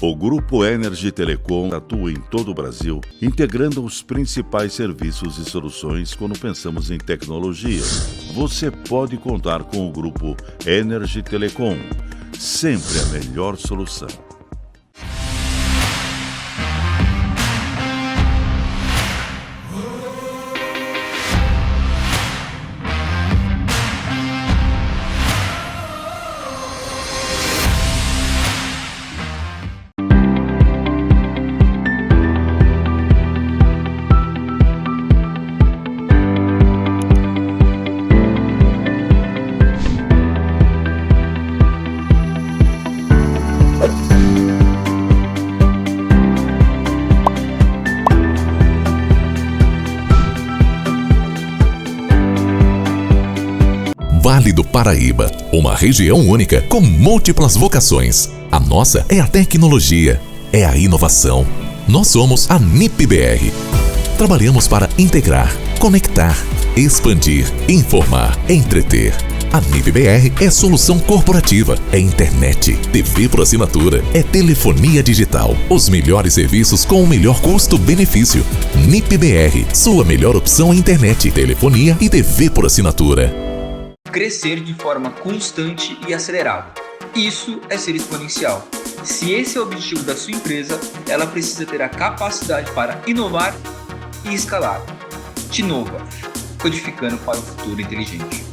O Grupo Energy Telecom atua em todo o Brasil, integrando os principais serviços e soluções quando pensamos em tecnologia. Você pode contar com o Grupo Energy Telecom, sempre a melhor solução. Vale do Paraíba, uma região única com múltiplas vocações. A nossa é a tecnologia, é a inovação. Nós somos a NIP-BR. Trabalhamos para integrar, conectar, expandir, informar, entreter. A NIP-BR é solução corporativa, é internet, TV por assinatura, é telefonia digital. Os melhores serviços com o melhor custo-benefício. NIP-BR, sua melhor opção em internet, telefonia e TV por assinatura. Crescer de forma constante e acelerada. Isso é ser exponencial. Se esse é o objetivo da sua empresa, ela precisa ter a capacidade para inovar e escalar. Tinova, codificando para o futuro inteligente.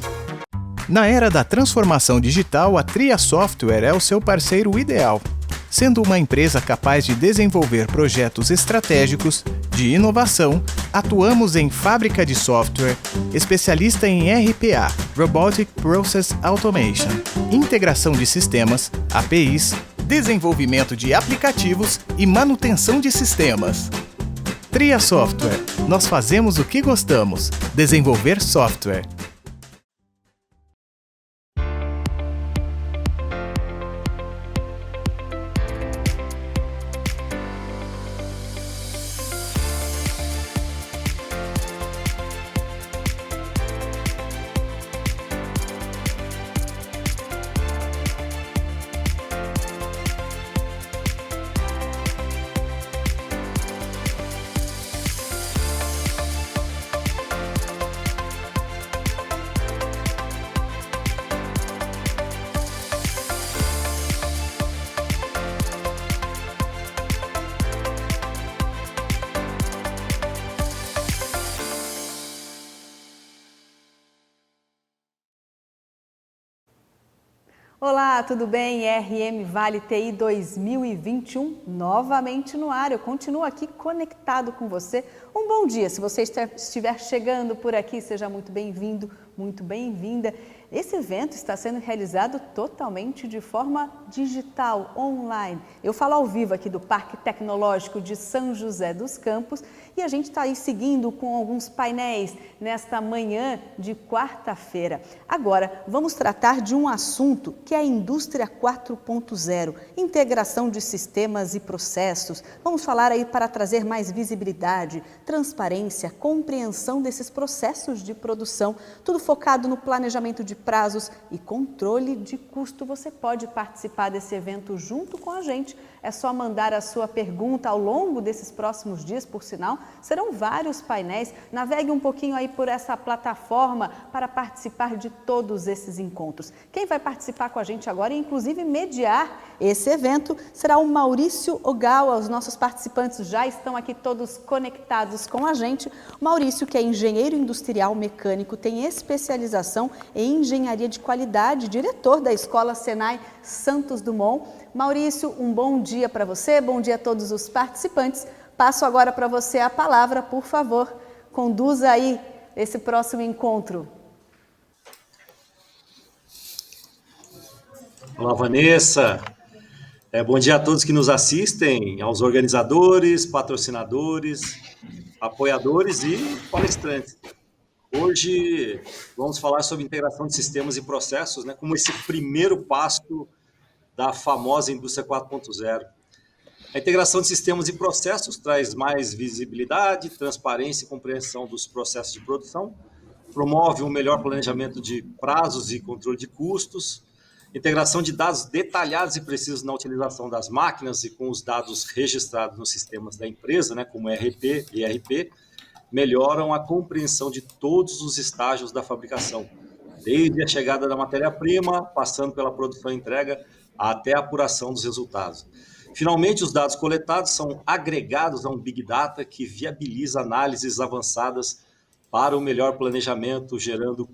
Na era da transformação digital, a Tria Software é o seu parceiro ideal. Sendo uma empresa capaz de desenvolver projetos estratégicos de inovação, atuamos em fábrica de software, especialista em RPA, Robotic Process Automation, integração de sistemas, APIs, desenvolvimento de aplicativos e manutenção de sistemas. Tria Software, nós fazemos o que gostamos, desenvolver software. Olá, tudo bem? RM Vale TI 2021, novamente no ar. Eu continuo aqui conectado com você. Um bom dia. Se você estiver chegando por aqui, seja muito bem-vindo, muito bem-vinda. Esse evento está sendo realizado totalmente de forma digital, online. Eu falo ao vivo aqui do Parque Tecnológico de São José dos Campos e a gente está aí seguindo com alguns painéis nesta manhã de quarta-feira. Agora, vamos tratar de um assunto que é a indústria 4.0, integração de sistemas e processos. Vamos falar aí para trazer mais visibilidade, transparência, compreensão desses processos de produção, tudo focado no planejamento de prazos e controle de custo. Você pode participar desse evento junto com a gente. É só mandar a sua pergunta ao longo desses próximos dias, por sinal, serão vários painéis. Navegue um pouquinho aí por essa plataforma para participar de todos esses encontros. Quem vai participar com a gente agora e inclusive mediar esse evento será o Maurício Ogawa. Os nossos participantes já estão aqui todos conectados com a gente. O Maurício, que é engenheiro industrial mecânico, tem especialização em engenharia de qualidade, diretor da Escola Senai Santos Dumont. Maurício, um bom dia para você, bom dia a todos os participantes. Passo agora para você a palavra, por favor, conduza aí esse próximo encontro. Olá, Vanessa. Bom dia a todos que nos assistem, aos organizadores, patrocinadores, apoiadores e palestrantes. Hoje vamos falar sobre integração de sistemas e processos, né, como esse primeiro passo da famosa indústria 4.0. A integração de sistemas e processos traz mais visibilidade, transparência e compreensão dos processos de produção, promove um melhor planejamento de prazos e controle de custos, integração de dados detalhados e precisos na utilização das máquinas e com os dados registrados nos sistemas da empresa, né, como ERP e ERP, melhoram a compreensão de todos os estágios da fabricação, desde a chegada da matéria-prima, passando pela produção e entrega, até a apuração dos resultados. Finalmente, os dados coletados são agregados a um Big Data que viabiliza análises avançadas para o melhor planejamento, gerando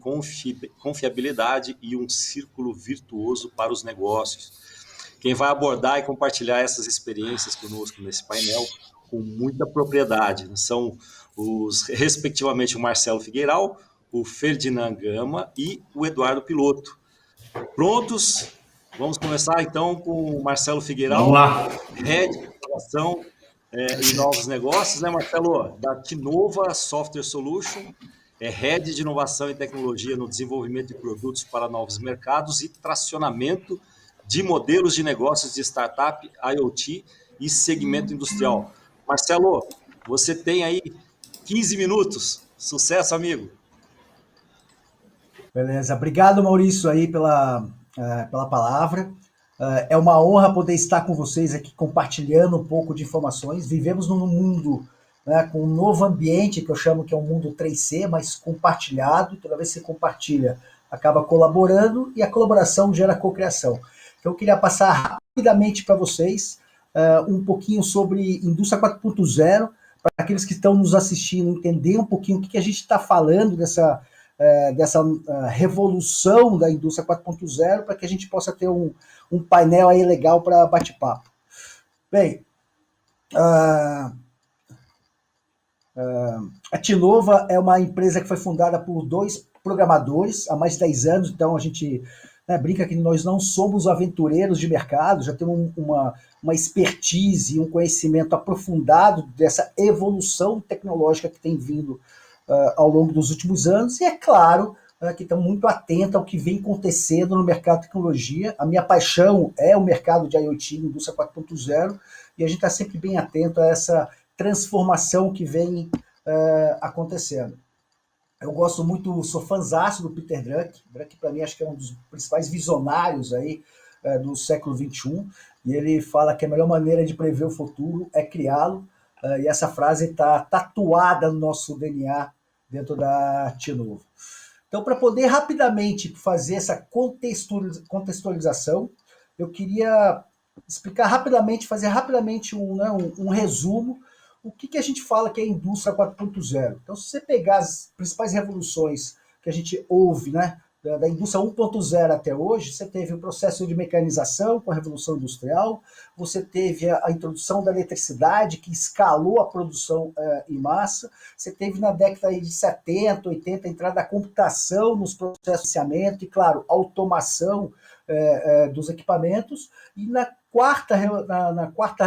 confiabilidade e um círculo virtuoso para os negócios. Quem vai abordar e compartilhar essas experiências conosco nesse painel com muita propriedade são respectivamente, o Marcelo Figueiral, o Ferdinand Gama e o Eduardo Piloto. Prontos? Vamos começar então com o Marcelo Figueiral, vamos lá. Head de Inovação e Novos Negócios, né, Marcelo? Da Tinova Software Solution, Head de Inovação e Tecnologia no desenvolvimento de produtos para novos mercados e tracionamento de modelos de negócios de startup, IoT e segmento industrial. Marcelo, você tem aí 15 minutos. Sucesso, amigo. Beleza. Obrigado, Maurício, aí pela palavra. É uma honra poder estar com vocês aqui compartilhando um pouco de informações. Vivemos num mundo, né, com um novo ambiente, que eu chamo que é um mundo 3C, mas compartilhado. Toda vez que você compartilha, acaba colaborando e a colaboração gera cocriação. Então, eu queria passar rapidamente para vocês um pouquinho sobre Indústria 4.0, para aqueles que estão nos assistindo entender um pouquinho o que a gente está falando dessa revolução da indústria 4.0, para que a gente possa ter um painel aí legal para bate-papo. Bem, a Tinova é uma empresa que foi fundada por 2 programadores há mais de 10 anos, então a gente brinca que nós não somos aventureiros de mercado, já temos uma expertise e um conhecimento aprofundado dessa evolução tecnológica que tem vindo ao longo dos últimos anos, e é claro que estamos muito atentos ao que vem acontecendo no mercado de tecnologia. A minha paixão é o mercado de IoT, indústria 4.0, e a gente está sempre bem atento a essa transformação que vem acontecendo. Eu gosto muito, sou fãzaço do Peter Drucker. Drucker, para mim, acho que é um dos principais visionários aí do século XXI, e ele fala que a melhor maneira de prever o futuro é criá-lo, e essa frase está tatuada no nosso DNA dentro da Tinova. Então, para poder rapidamente fazer essa contextualização, eu queria explicar rapidamente, fazer rapidamente um resumo, o que a gente fala que é a indústria 4.0. Então, se você pegar as principais revoluções que a gente ouve, né, da indústria 1.0 até hoje, você teve o processo de mecanização com a Revolução Industrial, você teve a introdução da eletricidade, que escalou a produção em massa, você teve na década de 70, 80, a entrada da computação nos processos de gerenciamento e, claro, automação dos equipamentos, e na quarta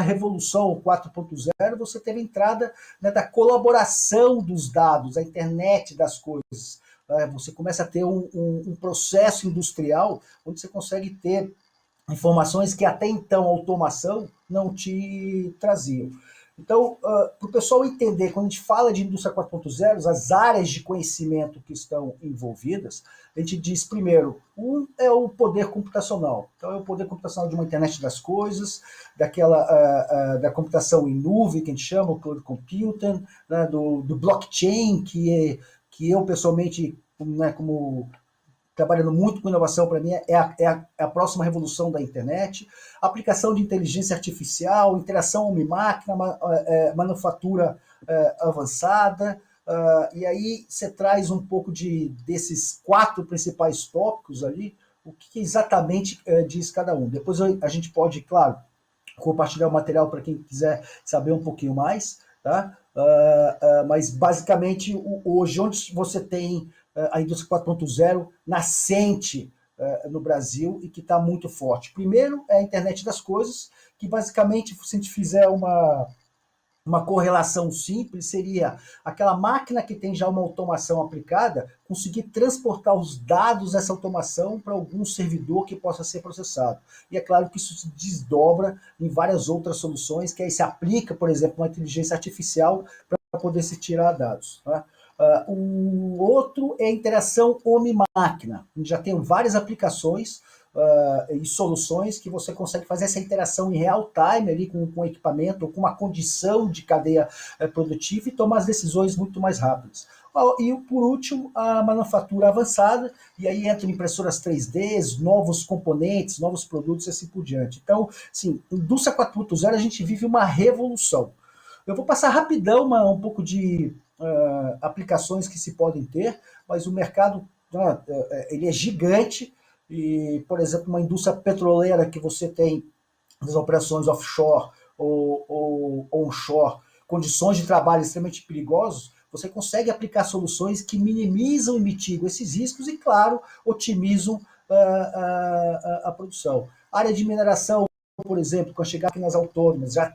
revolução, 4.0, você teve a entrada, né, da colaboração dos dados, a internet das coisas. Você começa a ter um processo industrial onde você consegue ter informações que até então a automação não te traziam. Então, para o pessoal entender, quando a gente fala de indústria 4.0, as áreas de conhecimento que estão envolvidas, a gente diz primeiro, é o poder computacional. Então, é o poder computacional de uma internet das coisas, da computação em nuvem, que a gente chama, o cloud computing, né, do blockchain, que eu pessoalmente, né, como trabalhando muito com inovação, para mim é a próxima revolução da internet, aplicação de inteligência artificial, interação homem-máquina, manufatura avançada, e aí você traz um pouco desses 4 principais tópicos ali, o que exatamente diz cada um. Depois a gente pode, claro, compartilhar o material para quem quiser saber um pouquinho mais, tá? Mas basicamente hoje onde você tem a indústria 4.0 nascente no Brasil e que está muito forte. Primeiro é a internet das coisas, que basicamente, se a gente fizer uma correlação simples, seria aquela máquina que tem já uma automação aplicada, conseguir transportar os dados dessa automação para algum servidor que possa ser processado. E é claro que isso se desdobra em várias outras soluções, que aí se aplica, por exemplo, uma inteligência artificial para poder se tirar dados. Tá? O outro é a interação homem-máquina. A gente já tem várias aplicações e soluções que você consegue fazer essa interação em real time ali com o equipamento, ou com uma condição de cadeia produtiva e tomar as decisões muito mais rápidas. E, por último, a manufatura avançada, e aí entram impressoras 3D, novos componentes, novos produtos e assim por diante. Então, sim, indústria 4.0, a gente vive uma revolução. Eu vou passar rapidão um pouco de aplicações que se podem ter, mas o mercado ele é gigante, e, por exemplo, uma indústria petroleira que você tem as operações offshore ou onshore, condições de trabalho extremamente perigosas, você consegue aplicar soluções que minimizam e mitigam esses riscos e, claro, otimizam a produção. Área de mineração, por exemplo, com a chegada nas autônomas, a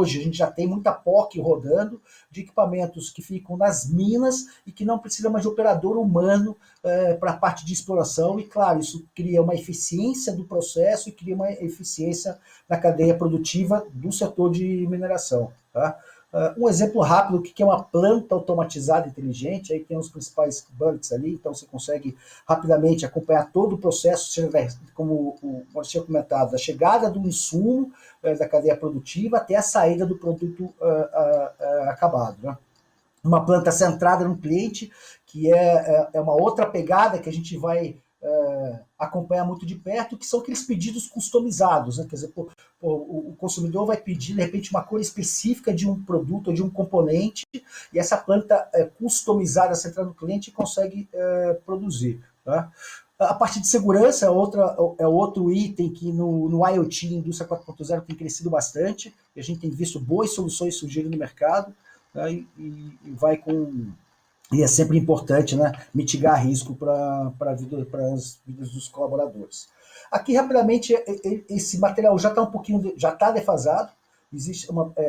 gente já tem muita POC rodando de equipamentos que ficam nas minas e que não precisa mais de operador humano para a parte de exploração, e claro, isso cria uma eficiência do processo e cria uma eficiência na cadeia produtiva do setor de mineração. Tá? Um exemplo rápido, o que é uma planta automatizada inteligente, aí tem os principais bullets ali, então você consegue rapidamente acompanhar todo o processo, como o Maurício tinha comentado, da chegada do insumo da cadeia produtiva até a saída do produto acabado. Né? Uma planta centrada no cliente, que é uma outra pegada que a gente vai acompanhar muito de perto, que são aqueles pedidos customizados, né? Quer dizer, o consumidor vai pedir, de repente, uma cor específica de um produto ou de um componente, e essa planta customizada, centrada no cliente, consegue produzir. Tá? A parte de segurança é outro item que no IoT, indústria 4.0, tem crescido bastante, e a gente tem visto boas soluções surgirem no mercado, tá? e vai com... E é sempre importante, né, mitigar risco para as vidas dos colaboradores. Aqui, rapidamente, esse material já está já está defasado.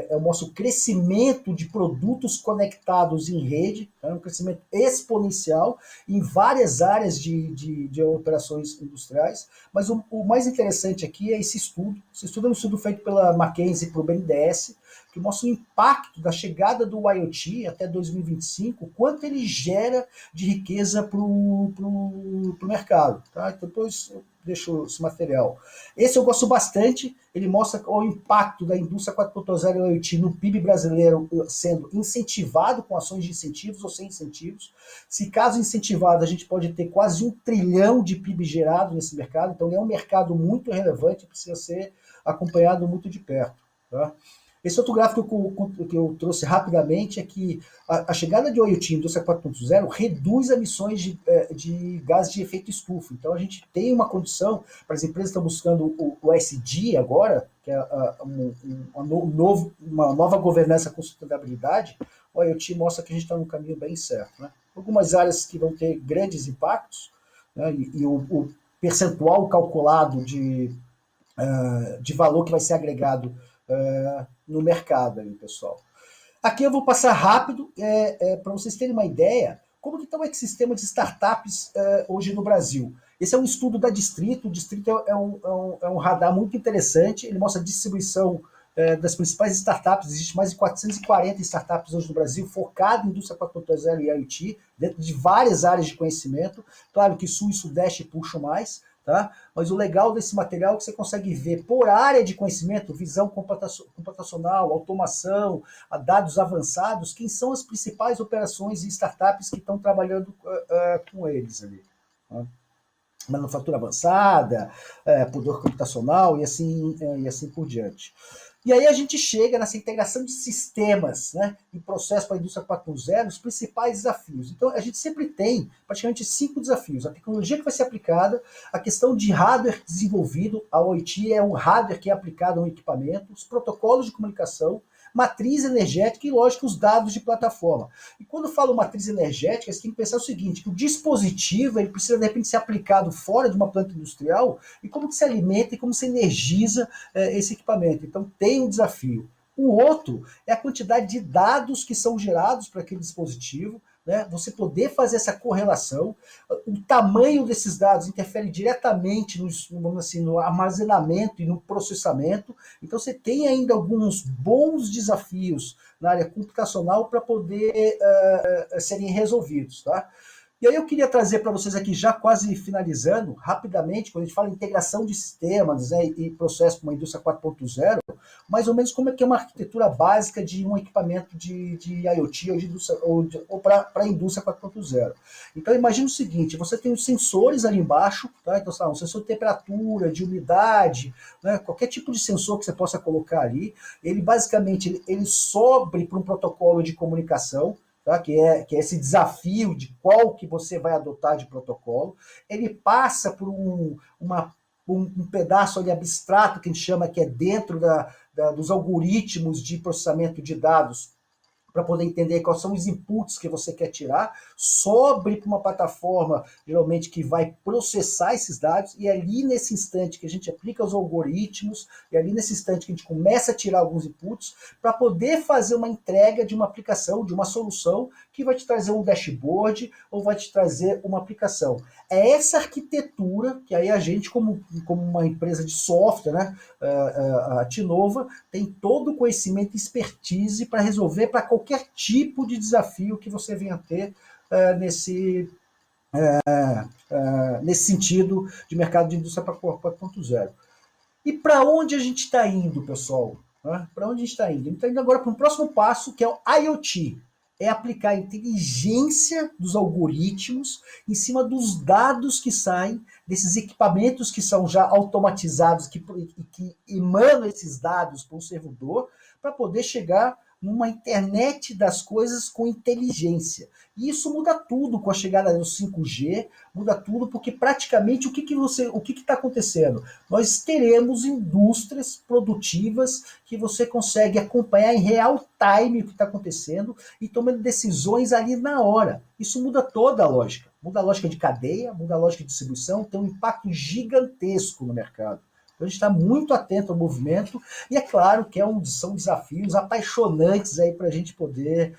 Eu mostro o crescimento de produtos conectados em rede, tá? Um crescimento exponencial em várias áreas de operações industriais. Mas o mais interessante aqui é esse estudo. Esse estudo é um estudo feito pela McKinsey e pelo BNDES, que mostra o impacto da chegada do IoT até 2025, quanto ele gera de riqueza para o mercado. Tá? Então, depois eu deixo esse material. Esse eu gosto bastante, ele mostra o impacto da indústria 4.0 e IoT no PIB brasileiro sendo incentivado com ações de incentivos ou sem incentivos. Se caso incentivado, a gente pode ter quase 1 trilhão de PIB gerado nesse mercado, então é um mercado muito relevante, precisa ser acompanhado muito de perto. Tá? Esse outro gráfico que eu trouxe rapidamente é que a chegada de IoT, indústria 4.0, reduz emissões de gases de efeito estufa. Então, a gente tem uma condição, para as empresas que estão buscando o ESG agora, que é uma nova governança com sustentabilidade, o IoT mostra que a gente está no caminho bem certo. Né? Algumas áreas que vão ter grandes impactos, né, e o percentual calculado de valor que vai ser agregado no mercado, aí, pessoal. Aqui eu vou passar rápido para vocês terem uma ideia como que está o ecossistema de startups hoje no Brasil. Esse é um estudo da Distrito. O Distrito é um radar muito interessante. Ele mostra a distribuição das principais startups. Existe mais de 440 startups hoje no Brasil focadas em indústria 4.0 e IoT, dentro de várias áreas de conhecimento. Claro que Sul e Sudeste puxam mais. Tá? Mas o legal desse material é que você consegue ver por área de conhecimento, visão computacional, automação, dados avançados, quem são as principais operações e startups que estão trabalhando com eles ali. Tá? Manufatura avançada, poder computacional e assim por diante. E aí a gente chega nessa integração de sistemas, né, em processo para a indústria 4.0, os principais desafios. Então, a gente sempre tem praticamente 5 desafios. A tecnologia que vai ser aplicada, a questão de hardware desenvolvido, a IoT é um hardware que é aplicado a um equipamento, os protocolos de comunicação, matriz energética e, lógico, os dados de plataforma. E quando eu falo matriz energética, você tem que pensar o seguinte, que o dispositivo ele precisa, de repente, ser aplicado fora de uma planta industrial, e como que se alimenta e como se energiza esse equipamento. Então, tem um desafio. O outro é a quantidade de dados que são gerados para aquele dispositivo, né? Você poder fazer essa correlação. O tamanho desses dados interfere diretamente no armazenamento e no processamento. Então, você tem ainda alguns bons desafios na área computacional para poder serem resolvidos. Tá? E aí eu queria trazer para vocês aqui, já quase finalizando, rapidamente, quando a gente fala em integração de sistemas, né, e processo com uma indústria 4.0, mais ou menos como é que é uma arquitetura básica de um equipamento de IoT ou para a indústria 4.0. Então imagine o seguinte, você tem os sensores ali embaixo, tá? Então, um sensor de temperatura, de umidade, né, qualquer tipo de sensor que você possa colocar ali, ele basicamente ele sobe para um protocolo de comunicação, tá? Que é esse desafio de qual que você vai adotar de protocolo. Ele passa por um pedaço ali abstrato que a gente chama que é dentro dos algoritmos de processamento de dados, para poder entender quais são os inputs que você quer tirar, sobe para uma plataforma, geralmente, que vai processar esses dados, e ali nesse instante que a gente aplica os algoritmos, e ali nesse instante que a gente começa a tirar alguns inputs, para poder fazer uma entrega de uma aplicação, de uma solução, que vai te trazer um dashboard, ou vai te trazer uma aplicação. É essa arquitetura que aí a gente, como uma empresa de software, né, a Tinova, tem todo o conhecimento e expertise para resolver para qualquer tipo de desafio que você venha ter nesse sentido de mercado de indústria 4.0. E para onde a gente está indo, pessoal? Para onde a gente está indo? A gente está indo agora para um próximo passo, que é o IoT. É aplicar a inteligência dos algoritmos em cima dos dados que saem desses equipamentos que são já automatizados, que emanam esses dados para um servidor, para poder chegar numa internet das coisas com inteligência. E isso muda tudo com a chegada do 5G, muda tudo, porque praticamente o que está acontecendo? Nós teremos indústrias produtivas que você consegue acompanhar em real time o que está acontecendo e tomando decisões ali na hora. Isso muda toda a lógica. Muda a lógica de cadeia, muda a lógica de distribuição, tem um impacto gigantesco no mercado. Então a gente está muito atento ao movimento e é claro que são desafios apaixonantes aí para a gente poder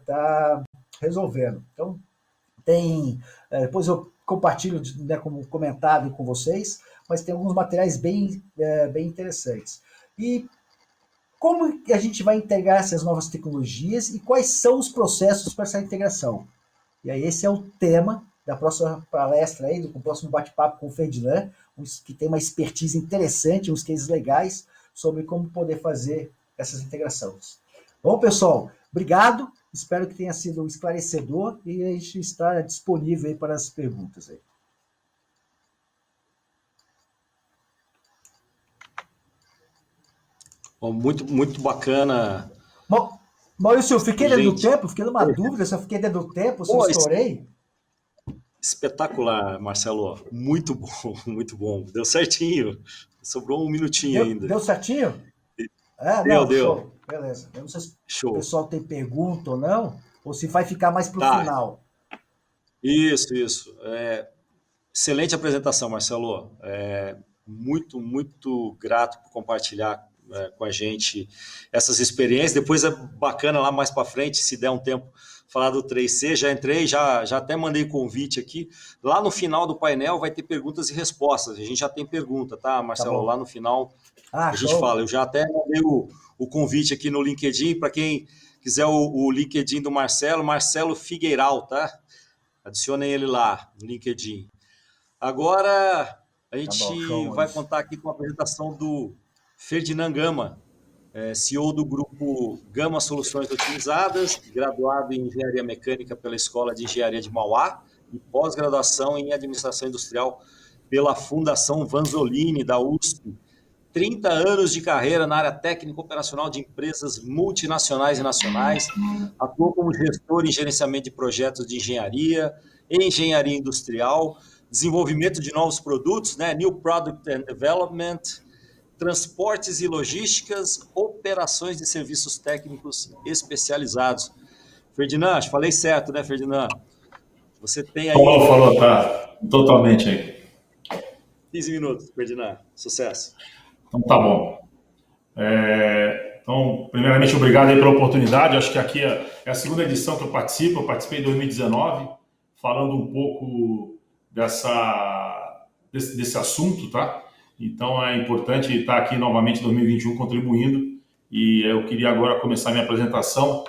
tá resolvendo. Então depois eu compartilho, né, como comentado com vocês, mas tem alguns materiais bem interessantes. E como a gente vai integrar essas novas tecnologias e quais são os processos para essa integração? E aí esse é o tema da próxima palestra aí, do próximo bate-papo com o Ferdinand, que tem uma expertise interessante, uns cases legais sobre como poder fazer essas integrações. Bom, pessoal, obrigado, espero que tenha sido esclarecedor e a gente está disponível aí para as perguntas aí. Bom, muito bacana. Maurício, eu fiquei dentro do tempo, fiquei numa dúvida se eu fiquei dentro do tempo, se eu estourei. Espetacular, Marcelo. Muito bom, muito bom. Deu certinho. Sobrou um minutinho ainda. Deu certinho? Deu. Show. Beleza. Eu não sei se o pessoal tem pergunta ou não, ou se vai ficar mais para o final. Isso. Excelente apresentação, Marcelo. Muito grato por compartilhar com a gente essas experiências. Depois é bacana lá mais para frente, se der um tempo, falar do 3C. Já entrei, já até mandei convite aqui. Lá no final do painel vai ter perguntas e respostas. A gente já tem pergunta, tá, Marcelo? Lá no final a gente fala. Eu já até mandei o convite aqui no LinkedIn, para quem quiser o LinkedIn do Marcelo Figueiral, tá? Adicionem ele lá no LinkedIn. Agora a gente vai contar aqui com a apresentação do Ferdinand Gama, CEO do grupo Gama Soluções Otimizadas, graduado em Engenharia Mecânica pela Escola de Engenharia de Mauá e pós-graduação em Administração Industrial pela Fundação Vanzolini, da USP. 30 anos de carreira na área técnica operacional de empresas multinacionais e nacionais, atuou como gestor em gerenciamento de projetos de engenharia, engenharia industrial, desenvolvimento de novos produtos, né, New Product and Development, transportes e logísticas, operações de serviços técnicos especializados. Ferdinand, falei certo, né, Ferdinand? Você tem aí... Falou, tá totalmente aí. 15 minutos, Ferdinand. Sucesso. Então tá bom. Então, primeiramente, obrigado aí pela oportunidade. Acho que aqui é a segunda edição que eu participo. Eu participei em 2019, falando um pouco desse assunto, tá? Então é importante estar aqui novamente em 2021 contribuindo, e eu queria agora começar minha apresentação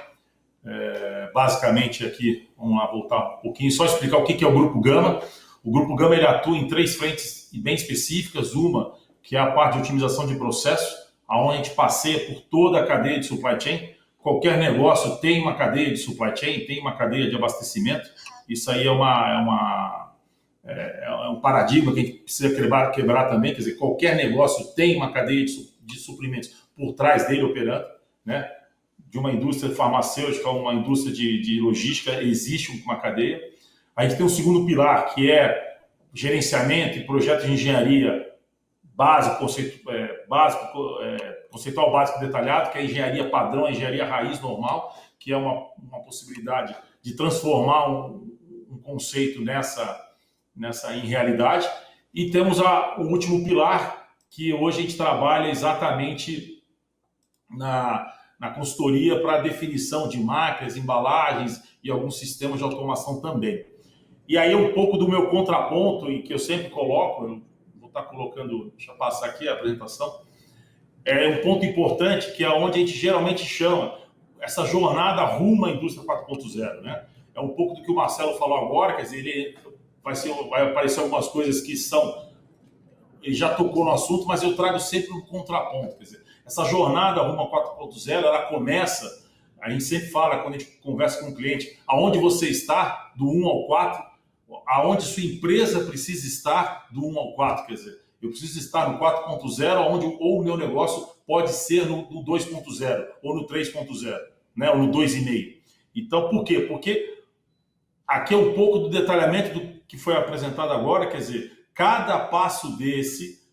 basicamente aqui, vamos lá voltar um pouquinho, só explicar o que é o Grupo Gama. O Grupo Gama ele atua em 3 frentes bem específicas, uma que é a parte de otimização de processo, onde a gente passeia por toda a cadeia de supply chain. Qualquer negócio tem uma cadeia de supply chain, tem uma cadeia de abastecimento. Isso aí é um paradigma que a gente precisa quebrar também. Quer dizer, qualquer negócio tem uma cadeia de suprimentos por trás dele operando, né? De uma indústria farmacêutica a uma indústria de logística, existe uma cadeia. A gente tem um segundo pilar, que é gerenciamento e projeto de engenharia básico, conceitual básico detalhado, que é a engenharia padrão, a engenharia raiz normal, que é uma possibilidade de transformar um conceito em realidade. E temos o último pilar, que hoje a gente trabalha exatamente na consultoria para definição de máquinas, embalagens e alguns sistemas de automação também. E aí um pouco do meu contraponto, e que eu sempre coloco, eu vou estar colocando, deixa eu passar aqui a apresentação, é um ponto importante que é onde a gente geralmente chama essa jornada rumo à indústria 4.0, né? É um pouco do que o Marcelo falou agora, quer dizer, vai aparecer algumas coisas que ele já tocou no assunto, mas eu trago sempre um contraponto, quer dizer, essa jornada rumo a 4.0, ela começa, a gente sempre fala, quando a gente conversa com o cliente, aonde você está, do 1 ao 4, aonde sua empresa precisa estar, do 1 ao 4, quer dizer, eu preciso estar no 4.0, onde ou o meu negócio pode ser no 2.0, ou no 3.0, né, ou no 2,5. Então, por quê? Porque aqui é um pouco do detalhamento do que foi apresentado agora, quer dizer, cada passo desse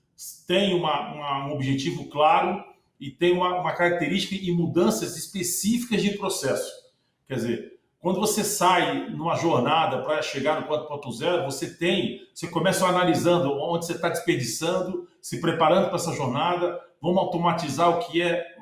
tem um objetivo claro e tem uma característica e mudanças específicas de processo. Quer dizer, quando você sai numa jornada para chegar no 4.0, você começa analisando onde você está desperdiçando, se preparando para essa jornada, vamos automatizar o que é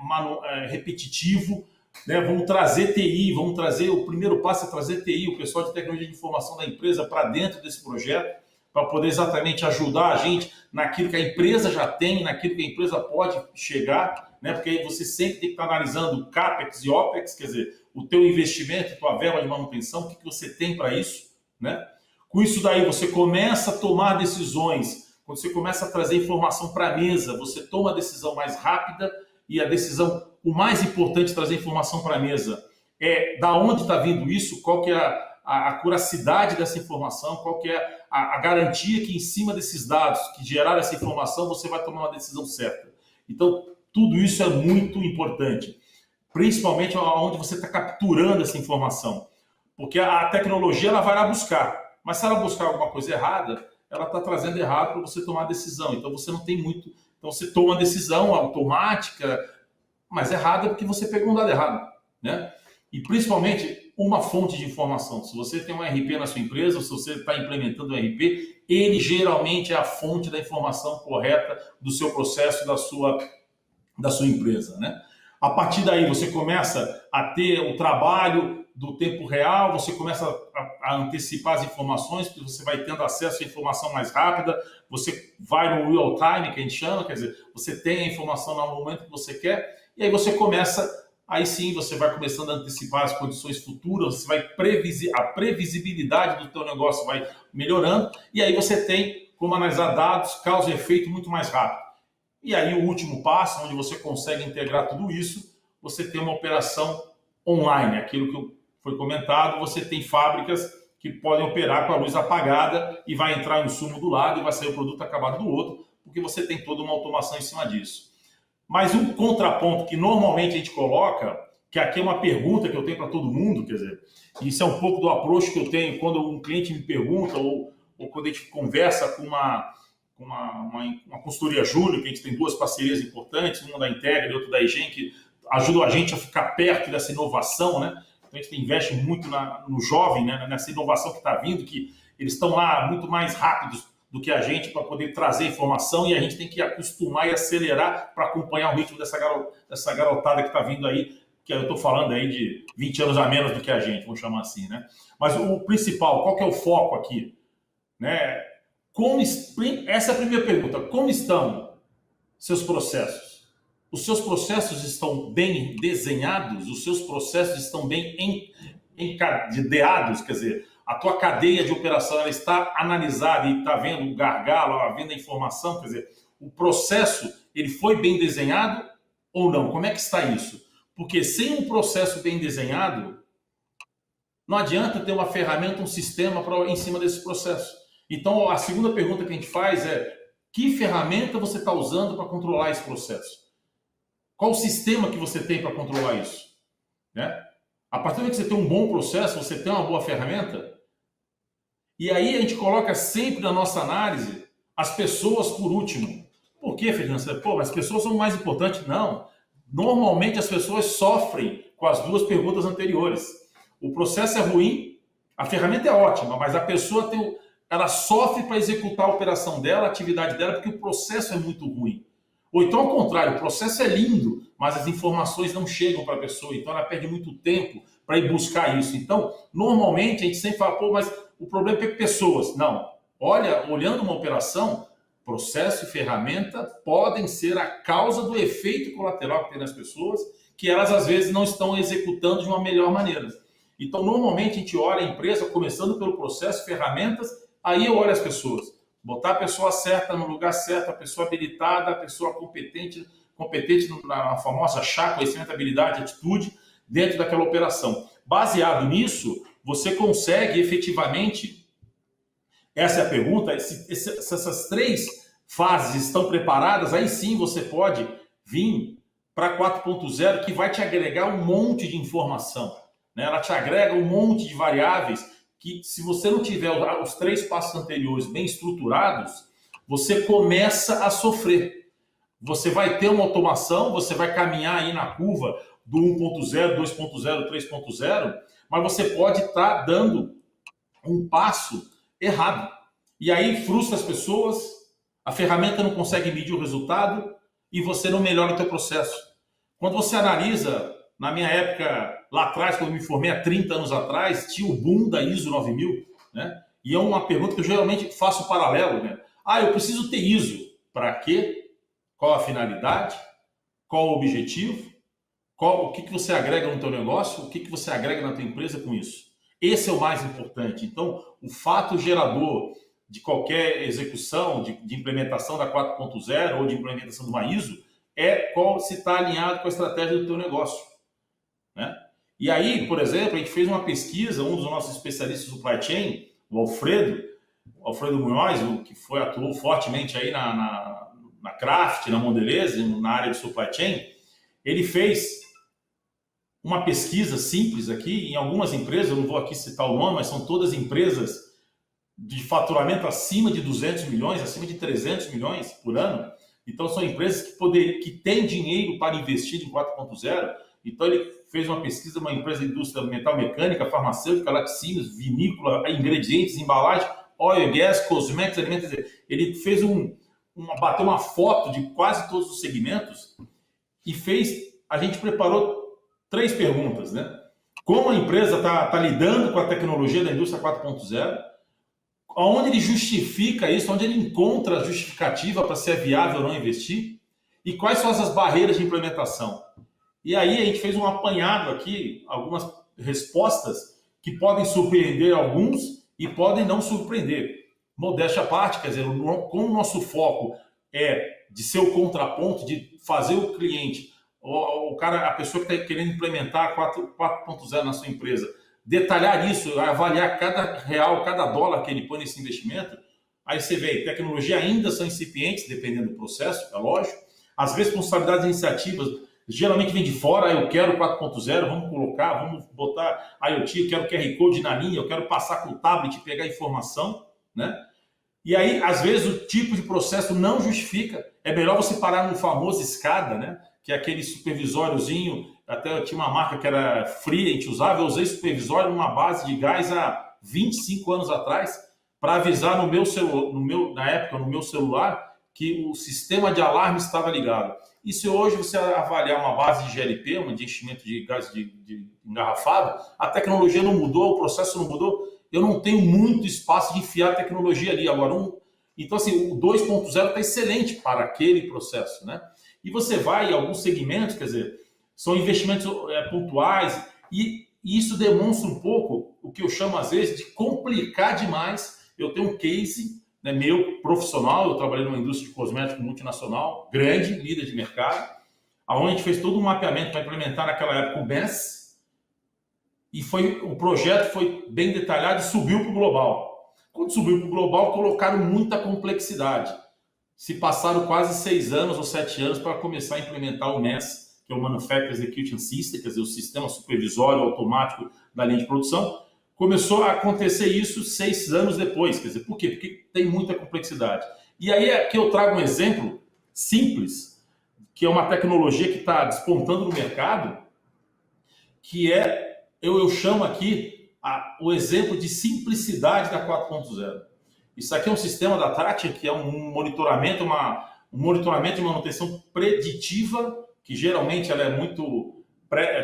repetitivo, né? Vamos trazer TI, o primeiro passo é trazer TI, o pessoal de tecnologia de informação da empresa para dentro desse projeto, para poder exatamente ajudar a gente naquilo que a empresa já tem, naquilo que a empresa pode chegar, né? Porque aí você sempre tem que estar analisando CAPEX e OPEX, quer dizer, o teu investimento, a tua verba de manutenção, o que você tem para isso, né? Com isso daí você começa a tomar decisões, quando você começa a trazer informação para a mesa, você toma a decisão mais rápida e a decisão, o mais importante, trazer informação para a mesa é da onde está vindo isso, qual que é a curacidade dessa informação, qual que é a garantia que em cima desses dados que geraram essa informação você vai tomar uma decisão certa. Então, tudo isso é muito importante, principalmente onde você está capturando essa informação, porque a tecnologia ela vai lá buscar, mas se ela buscar alguma coisa errada, ela está trazendo errado para você tomar a decisão, então você não tem muito, então você toma uma decisão automática, mas errada porque você pegou um dado errado, né? E principalmente uma fonte de informação. Se você tem um RP na sua empresa, ou se você está implementando um RP, ele geralmente é a fonte da informação correta do seu processo, da sua empresa, né? A partir daí você começa a ter o trabalho do tempo real, você começa a antecipar as informações, porque você vai tendo acesso à informação mais rápida, você vai no real time, que a gente chama, quer dizer, você tem a informação no momento que você quer, e aí você começa, aí sim você vai começando a antecipar as condições futuras, você vai a previsibilidade do teu negócio vai melhorando, e aí você tem como analisar dados, causa e efeito muito mais rápido. E aí o último passo, onde você consegue integrar tudo isso, você tem uma operação online, aquilo que foi comentado, você tem fábricas que podem operar com a luz apagada e vai entrar um insumo do lado e vai sair o produto acabado do outro, porque você tem toda uma automação em cima disso. Mas um contraponto que normalmente a gente coloca, que aqui é uma pergunta que eu tenho para todo mundo, quer dizer, isso é um pouco do approach que eu tenho quando um cliente me pergunta ou quando a gente conversa com uma consultoria júnior, que a gente tem 2 parcerias importantes, uma da Integra e outra da EGEN, que ajudam a gente a ficar perto dessa inovação, né? Então a gente investe muito no jovem, né? Nessa inovação que está vindo, que eles estão lá muito mais rápidos do que a gente para poder trazer informação e a gente tem que acostumar e acelerar para acompanhar o ritmo dessa garotada que está vindo aí, que eu estou falando aí de 20 anos a menos do que a gente, vamos chamar assim, né? Mas o principal, qual que é o foco aqui? Né? Essa é a primeira pergunta. Como estão seus processos? Os seus processos estão bem desenhados? Os seus processos estão bem encadeados, quer dizer, a tua cadeia de operação ela está analisada e está vendo o gargalo, vendo a informação, quer dizer, o processo ele foi bem desenhado ou não? Como é que está isso? Porque sem um processo bem desenhado, não adianta ter uma ferramenta, um sistema em cima desse processo. Então, a segunda pergunta que a gente faz é: que ferramenta você está usando para controlar esse processo? Qual o sistema que você tem para controlar isso? Né? A partir do momento que você tem um bom processo, você tem uma boa ferramenta, e aí a gente coloca sempre na nossa análise as pessoas por último. Por quê, Ferdinando? Pô, mas as pessoas são mais importantes? Não. Normalmente as pessoas sofrem com as duas perguntas anteriores. O processo é ruim, a ferramenta é ótima, mas a pessoa ela sofre para executar a operação dela, a atividade dela, porque o processo é muito ruim. Ou então, ao contrário, o processo é lindo, mas as informações não chegam para a pessoa, então ela perde muito tempo para ir buscar isso. Então, normalmente, a gente sempre fala, pô, mas o problema é pessoas. Não. Olhando uma operação, processo e ferramenta podem ser a causa do efeito colateral que tem nas pessoas, que elas, às vezes, não estão executando de uma melhor maneira. Então, normalmente, a gente olha a empresa, começando pelo processo, ferramentas, aí eu olho as pessoas. Botar a pessoa certa no lugar certo, a pessoa habilitada, a pessoa competente na famosa chá, conhecimento, habilidade, atitude, dentro daquela operação. Baseado nisso, você consegue efetivamente, essa é a pergunta, essas três fases estão preparadas, aí sim você pode vir para 4.0, que vai te agregar um monte de informação. Né? Ela te agrega um monte de variáveis que, se você não tiver os três passos anteriores bem estruturados, você começa a sofrer. Você vai ter uma automação, você vai caminhar aí na curva do 1.0, 2.0, 3.0, mas você pode estar dando um passo errado. E aí frustra as pessoas, a ferramenta não consegue medir o resultado e você não melhora o teu processo. Quando você analisa, na minha época, lá atrás, quando eu me formei há 30 anos atrás, tinha o boom da ISO 9000, né? E é uma pergunta que eu geralmente faço paralelo, né? Eu preciso ter ISO. Para quê? Qual a finalidade? Qual o objetivo? O que você agrega no teu negócio? O que você agrega na tua empresa com isso? Esse é o mais importante. Então, o fato gerador de qualquer execução, de implementação da 4.0 ou de implementação de uma ISO, é se está alinhado com a estratégia do teu negócio. Né? E aí, por exemplo, a gente fez uma pesquisa, um dos nossos especialistas do supply chain, o Alfredo Munhoz, que atuou fortemente aí na Kraft, na Mondelez, na área de supply chain, ele fez uma pesquisa simples aqui em algumas empresas, eu não vou aqui citar o nome, mas são todas empresas de faturamento acima de 200 milhões, acima de 300 milhões por ano. Então, são empresas que têm dinheiro para investir em 4.0. Então, ele fez uma pesquisa, uma empresa de indústria metal mecânica, farmacêutica, laticínios, vinícola, ingredientes, embalagem, óleo, gas, cosméticos, alimentos. Ele fez bateu uma foto de quase todos os segmentos e a gente preparou 3 perguntas, né? Como a empresa está lidando com a tecnologia da indústria 4.0, onde ele justifica isso, onde ele encontra a justificativa para ser viável ou não investir, e quais são essas barreiras de implementação. E aí a gente fez um apanhado aqui, algumas respostas que podem surpreender alguns e podem não surpreender. Modéstia à parte, quer dizer, como o nosso foco é de ser o contraponto, de fazer o cliente, a pessoa que está querendo implementar 4.0 na sua empresa, detalhar isso, avaliar cada real, cada dólar que ele põe nesse investimento, aí você vê, tecnologia ainda são incipientes, dependendo do processo, é lógico. As responsabilidades e iniciativas geralmente vêm de fora, eu quero 4.0, vamos botar IoT, eu quero QR Code na linha, eu quero passar com o tablet e pegar informação, né? E aí, às vezes, o tipo de processo não justifica. É melhor você parar no famoso SCADA, né? Que é aquele supervisóriozinho, até eu tinha uma marca que era free, a gente usava, eu usei supervisório numa base de gás há 25 anos atrás, para avisar no meu celular, que o sistema de alarme estava ligado. E se hoje você avaliar uma base de GLP, de enchimento de gás de engarrafado, a tecnologia não mudou, o processo não mudou, eu não tenho muito espaço de enfiar a tecnologia ali. Então, assim, o 2.0 está excelente para aquele processo, né? E você vai em alguns segmentos, quer dizer, são investimentos pontuais, e isso demonstra um pouco o que eu chamo, às vezes, de complicar demais. Eu tenho um case, né, meu profissional, eu trabalhei numa indústria de cosméticos multinacional, grande, líder de mercado, onde a gente fez todo um mapeamento para implementar naquela época o MES, e o projeto foi bem detalhado e subiu para o global. Quando subiu para o global, colocaram muita complexidade. Se passaram quase 6 anos ou 7 anos para começar a implementar o MES, que é o Manufacturing Execution System, quer dizer, o sistema supervisório automático da linha de produção. Começou a acontecer isso 6 anos depois. Quer dizer, por quê? Porque tem muita complexidade. E aí aqui eu trago um exemplo simples, que é uma tecnologia que está despontando no mercado, que é, eu chamo aqui o exemplo de simplicidade da 4.0. Isso aqui é um sistema da Tati, que é um monitoramento, um monitoramento e manutenção preditiva, que geralmente ela é muito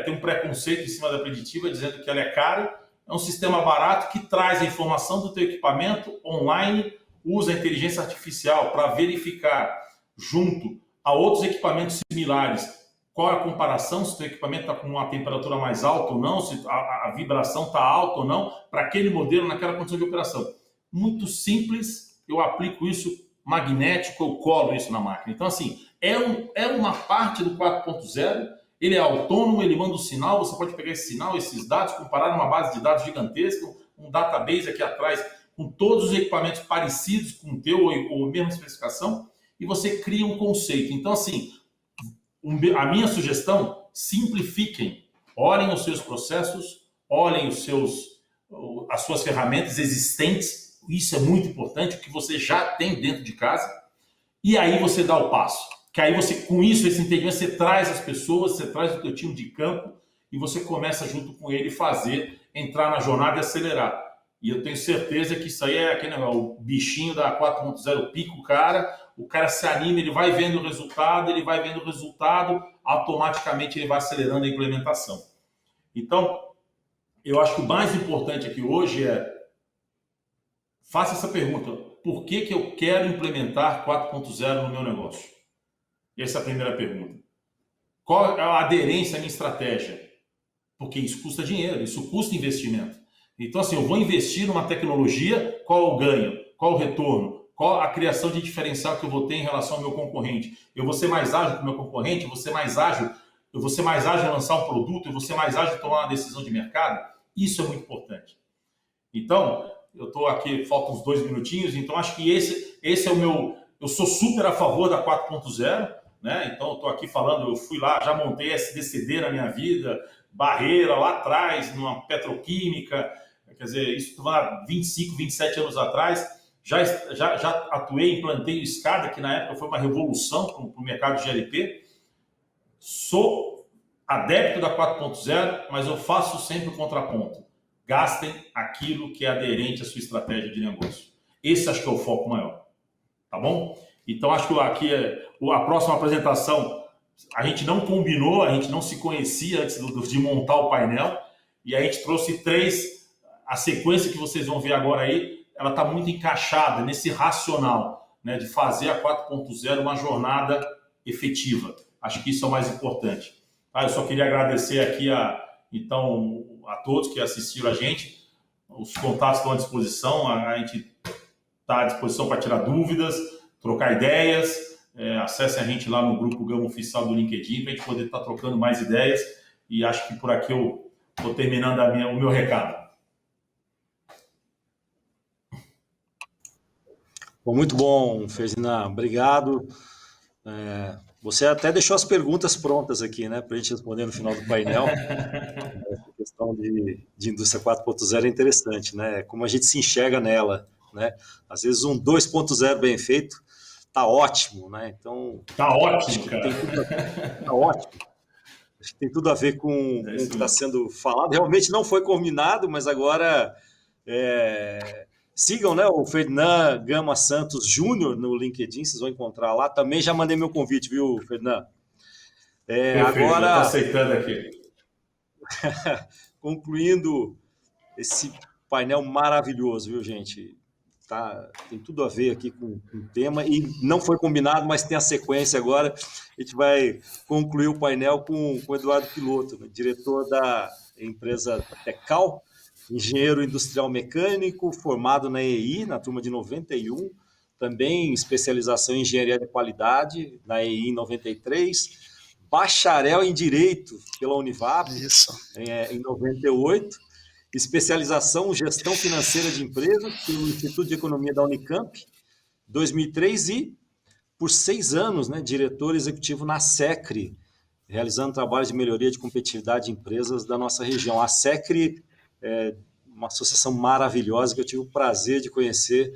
tem um preconceito em cima da preditiva, dizendo que ela é cara. É um sistema barato que traz a informação do teu equipamento online, usa a inteligência artificial para verificar, junto a outros equipamentos similares, qual é a comparação, se o teu equipamento está com uma temperatura mais alta ou não, se a vibração está alta ou não, para aquele modelo, naquela condição de operação. Muito simples, eu aplico isso magnético, eu colo isso na máquina. Então, assim, é uma parte do 4.0, ele é autônomo, ele manda o sinal, você pode pegar esse sinal, esses dados, comparar numa base de dados gigantesca, um database aqui atrás, com todos os equipamentos parecidos com o teu ou mesma especificação, e você cria um conceito. Então, assim, a minha sugestão, simplifiquem, olhem os seus processos, olhem as suas ferramentas existentes, isso é muito importante, o que você já tem dentro de casa, e aí você dá o passo. Que aí você, com isso, esse entendimento, você traz as pessoas, você traz o teu time de campo e você começa junto com ele entrar na jornada e acelerar. E eu tenho certeza que isso aí é aquele negócio, o bichinho da 4.0 pica o cara se anima, ele vai vendo o resultado, automaticamente ele vai acelerando a implementação. Então, eu acho que o mais importante aqui hoje faça essa pergunta: por que eu quero implementar 4.0 no meu negócio? Essa é a primeira pergunta. Qual é a aderência à minha estratégia? Porque isso custa dinheiro, isso custa investimento. Então, assim, eu vou investir numa tecnologia, qual é o ganho? Qual o retorno? Qual a criação de diferencial que eu vou ter em relação ao meu concorrente? Eu vou ser mais ágil que o meu concorrente? Eu vou ser mais ágil em lançar um produto? Eu vou ser mais ágil em tomar uma decisão de mercado? Isso é muito importante. Então, eu estou aqui, faltam uns 2 minutinhos, então acho que esse é o meu... Eu sou super a favor da 4.0, né? Então, eu estou aqui falando, eu fui lá, já montei SDCD na minha vida, barreira lá atrás, numa petroquímica, quer dizer, isso há 25, 27 anos atrás. Já atuei, implantei o SCADA, que na época foi uma revolução para o mercado de GLP. Sou adepto da 4.0, mas eu faço sempre o contraponto. Gastem aquilo que é aderente à sua estratégia de negócio. Esse acho que é o foco maior. Tá bom? Então, acho que aqui a próxima apresentação, a gente não combinou, a gente não se conhecia antes de montar o painel, e a gente trouxe 3, a sequência que vocês vão ver agora aí, ela está muito encaixada nesse racional, né, de fazer a 4.0 uma jornada efetiva. Acho que isso é o mais importante. Eu só queria agradecer aqui a todos que assistiram a gente. Os contatos estão à disposição, a gente está à disposição para tirar dúvidas, trocar ideias. Acessem a gente lá no grupo Gama Oficial do LinkedIn para a gente poder estar trocando mais ideias. E acho que por aqui eu estou terminando o meu recado. Bom, muito bom, Ferdinand. Obrigado. Você até deixou as perguntas prontas aqui, né, para a gente responder no final do painel. Essa questão de indústria 4.0 é interessante, né? Como a gente se enxerga nela, né? Às vezes um 2.0 bem feito tá ótimo, né? Então tá ótimo, cara. Tá ótimo. Acho que tem tudo a ver com o que está sendo falado. Realmente não foi combinado, mas agora sigam, né, o Ferdinand Gama Santos Júnior no LinkedIn, vocês vão encontrar lá. Também já mandei meu convite, viu, Ferdinand? Agora, estou aceitando aqui. Concluindo esse painel maravilhoso, viu, gente? tem tudo a ver aqui com o tema, e não foi combinado, mas tem a sequência agora. A gente vai concluir o painel com o Eduardo Piloto, né, diretor da empresa Tecal, engenheiro industrial mecânico, formado na EI, na turma de 91, também especialização em engenharia de qualidade, na EI em 93, bacharel em Direito pela Univap, em 98, especialização em Gestão Financeira de Empresas pelo Instituto de Economia da Unicamp, 2003, e por 6 anos, né, diretor executivo na SECRE, realizando trabalhos de melhoria de competitividade de empresas da nossa região. A SECRE é uma associação maravilhosa que eu tive o prazer de conhecer,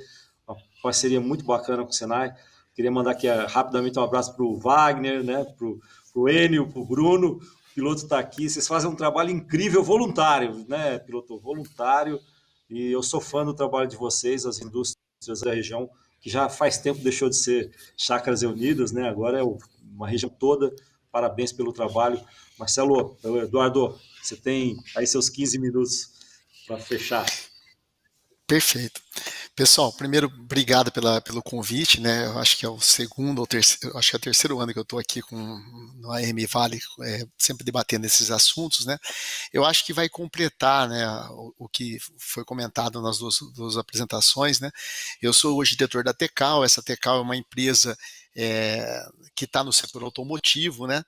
uma parceria muito bacana com o Senai. Queria mandar aqui rapidamente um abraço para o Wagner, né, para o Enio, para o Bruno. O Piloto está aqui, vocês fazem um trabalho incrível, voluntário, né, Piloto? Voluntário, e eu sou fã do trabalho de vocês, as indústrias da região, que já faz tempo deixou de ser Chácaras Reunidas, né, agora é uma região toda. Parabéns pelo trabalho. Marcelo, Eduardo, você tem aí seus 15 minutos para fechar. Perfeito. Pessoal, primeiro, obrigado pelo convite, né? Eu acho que é o segundo ou terceiro, acho que é o terceiro ano que eu estou aqui no AM Vale, sempre debatendo esses assuntos, né? Eu acho que vai completar, né, o que foi comentado nas duas apresentações, né? Eu sou hoje diretor da Tecal. Essa Tecal é uma empresa que está no setor automotivo, né?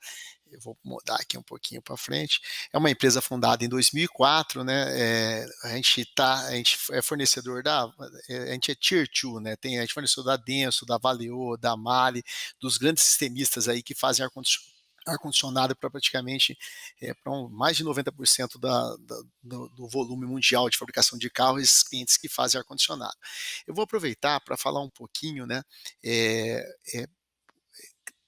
Eu vou mudar aqui um pouquinho para frente. É uma empresa fundada em 2004, né? A gente é fornecedor a gente é Tier 2, né? A gente é fornecedor da Denso, da Valeo, da Mali, dos grandes sistemistas aí que fazem ar-condicionado para praticamente mais de 90% do volume mundial de fabricação de carros, esses clientes que fazem ar-condicionado. Eu vou aproveitar para falar um pouquinho, né?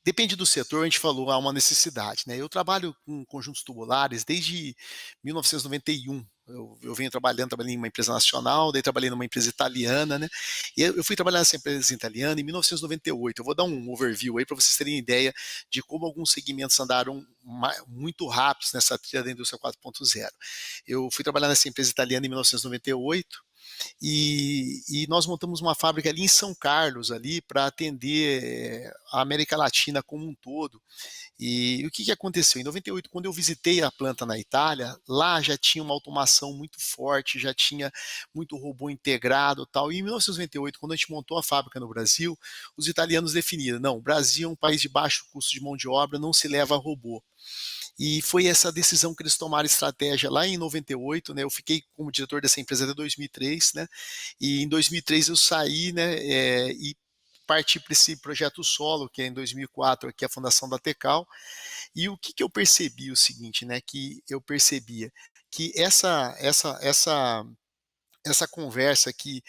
Depende do setor, a gente falou, há uma necessidade, né? Eu trabalho com conjuntos tubulares desde 1991. Eu venho trabalhei em uma empresa nacional, daí trabalhei numa empresa italiana, né? E eu fui trabalhar nessa empresa italiana em 1998. Eu vou dar um overview aí para vocês terem ideia de como alguns segmentos andaram muito rápidos nessa trilha da indústria 4.0. Eu fui trabalhar nessa empresa italiana em 1998. E nós montamos uma fábrica ali em São Carlos ali para atender a América Latina como um todo. E o que aconteceu? Em 98, quando eu visitei a planta na Itália, lá já tinha uma automação muito forte, já tinha muito robô integrado e tal. E em 1998, quando a gente montou a fábrica no Brasil, os italianos definiram: não, o Brasil é um país de baixo custo de mão de obra, não se leva a robô. E foi essa decisão que eles tomaram estratégia lá em 98, né? Eu fiquei como diretor dessa empresa até 2003, né? E em 2003 eu saí, né? E parti para esse projeto solo, que é em 2004, que é a fundação da Tecal. E o que eu percebi? O seguinte, né? Que eu percebia que essa conversa que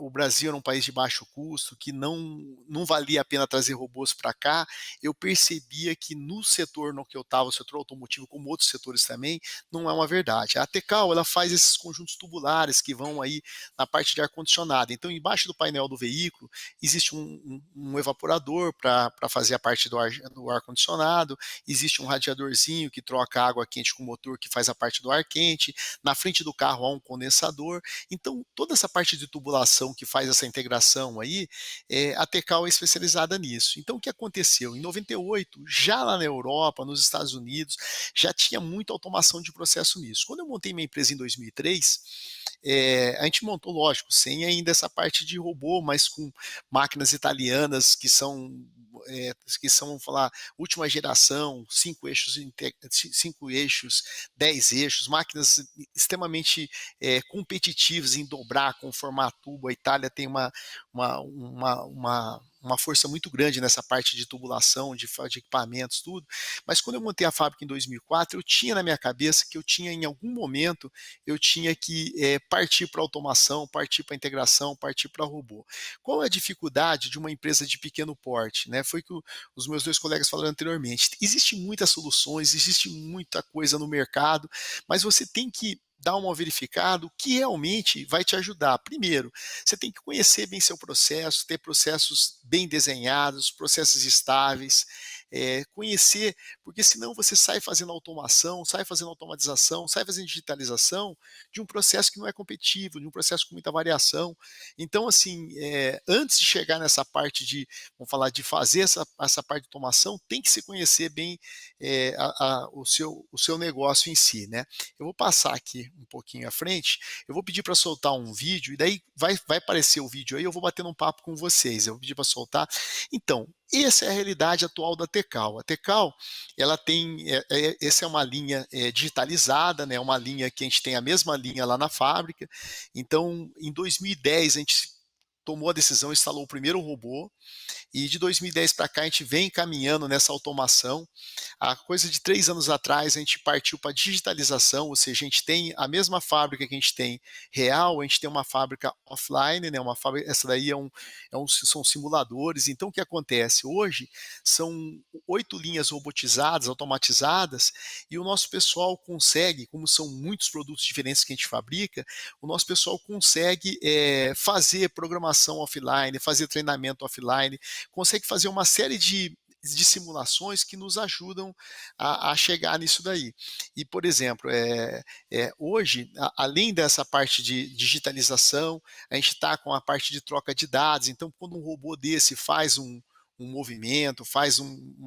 o Brasil era um país de baixo custo, que não valia a pena trazer robôs para cá, eu percebia que no setor no que eu estava, o setor automotivo, como outros setores também, não é uma verdade. A Tecal, ela faz esses conjuntos tubulares que vão aí na parte de ar-condicionado. Então, embaixo do painel do veículo, existe um evaporador para fazer a parte do ar-condicionado, existe um radiadorzinho que troca água quente com motor, que faz a parte do ar quente, na frente do carro há um condensador. Então, toda essa parte de tubulação que faz essa integração aí, a Tecal é especializada nisso. Então, o que aconteceu? Em 98, já lá na Europa, nos Estados Unidos, já tinha muita automação de processo nisso. Quando eu montei minha empresa em 2003, a gente montou, lógico, sem ainda essa parte de robô, mas com máquinas italianas que são, vamos falar, última geração, 5 eixos, 10 eixos, máquinas extremamente competitivas em dobrar, conformar tubo. A Itália tem uma força muito grande nessa parte de tubulação, de equipamentos, tudo. Mas quando eu montei a fábrica em 2004, eu tinha na minha cabeça que em algum momento, eu tinha que partir para automação, partir para integração, partir para robô. Qual é a dificuldade de uma empresa de pequeno porte, né? Foi que os meus 2 colegas falaram anteriormente. Existem muitas soluções, existe muita coisa no mercado, mas você tem que dar uma verificada, o que realmente vai te ajudar. Primeiro, você tem que conhecer bem seu processo, ter processos bem desenhados, processos estáveis. conhecer, porque senão você sai fazendo automação, sai fazendo automatização, sai fazendo digitalização de um processo que não é competitivo, de um processo com muita variação. Então, assim, antes de chegar nessa parte de, vamos falar, de fazer essa parte de automação, tem que se conhecer bem o seu negócio em si, né? Eu vou passar aqui um pouquinho à frente, eu vou pedir para soltar um vídeo, e daí vai aparecer o vídeo aí, eu vou bater um papo com vocês, eu vou pedir para soltar. Então, essa é a realidade atual da Tecal. A Tecal, ela tem, essa é uma linha digitalizada, né, uma linha que a gente tem a mesma linha lá na fábrica. Então, em 2010, a gente tomou a decisão, instalou o primeiro robô, e de 2010 para cá a gente vem caminhando nessa automação. A coisa de 3 anos atrás a gente partiu para digitalização, ou seja, a gente tem a mesma fábrica que a gente tem real, a gente tem uma fábrica offline, né? Uma fábrica, essa daí são simuladores. Então o que acontece? Hoje são 8 linhas robotizadas, automatizadas, e o nosso pessoal consegue, como são muitos produtos diferentes que a gente fabrica, o nosso pessoal consegue fazer programação offline, fazer treinamento offline, consegue fazer uma série de simulações que nos ajudam a chegar nisso daí. E, por exemplo, hoje, além dessa parte de digitalização, a gente está com a parte de troca de dados. Então, quando um robô desse faz um movimento,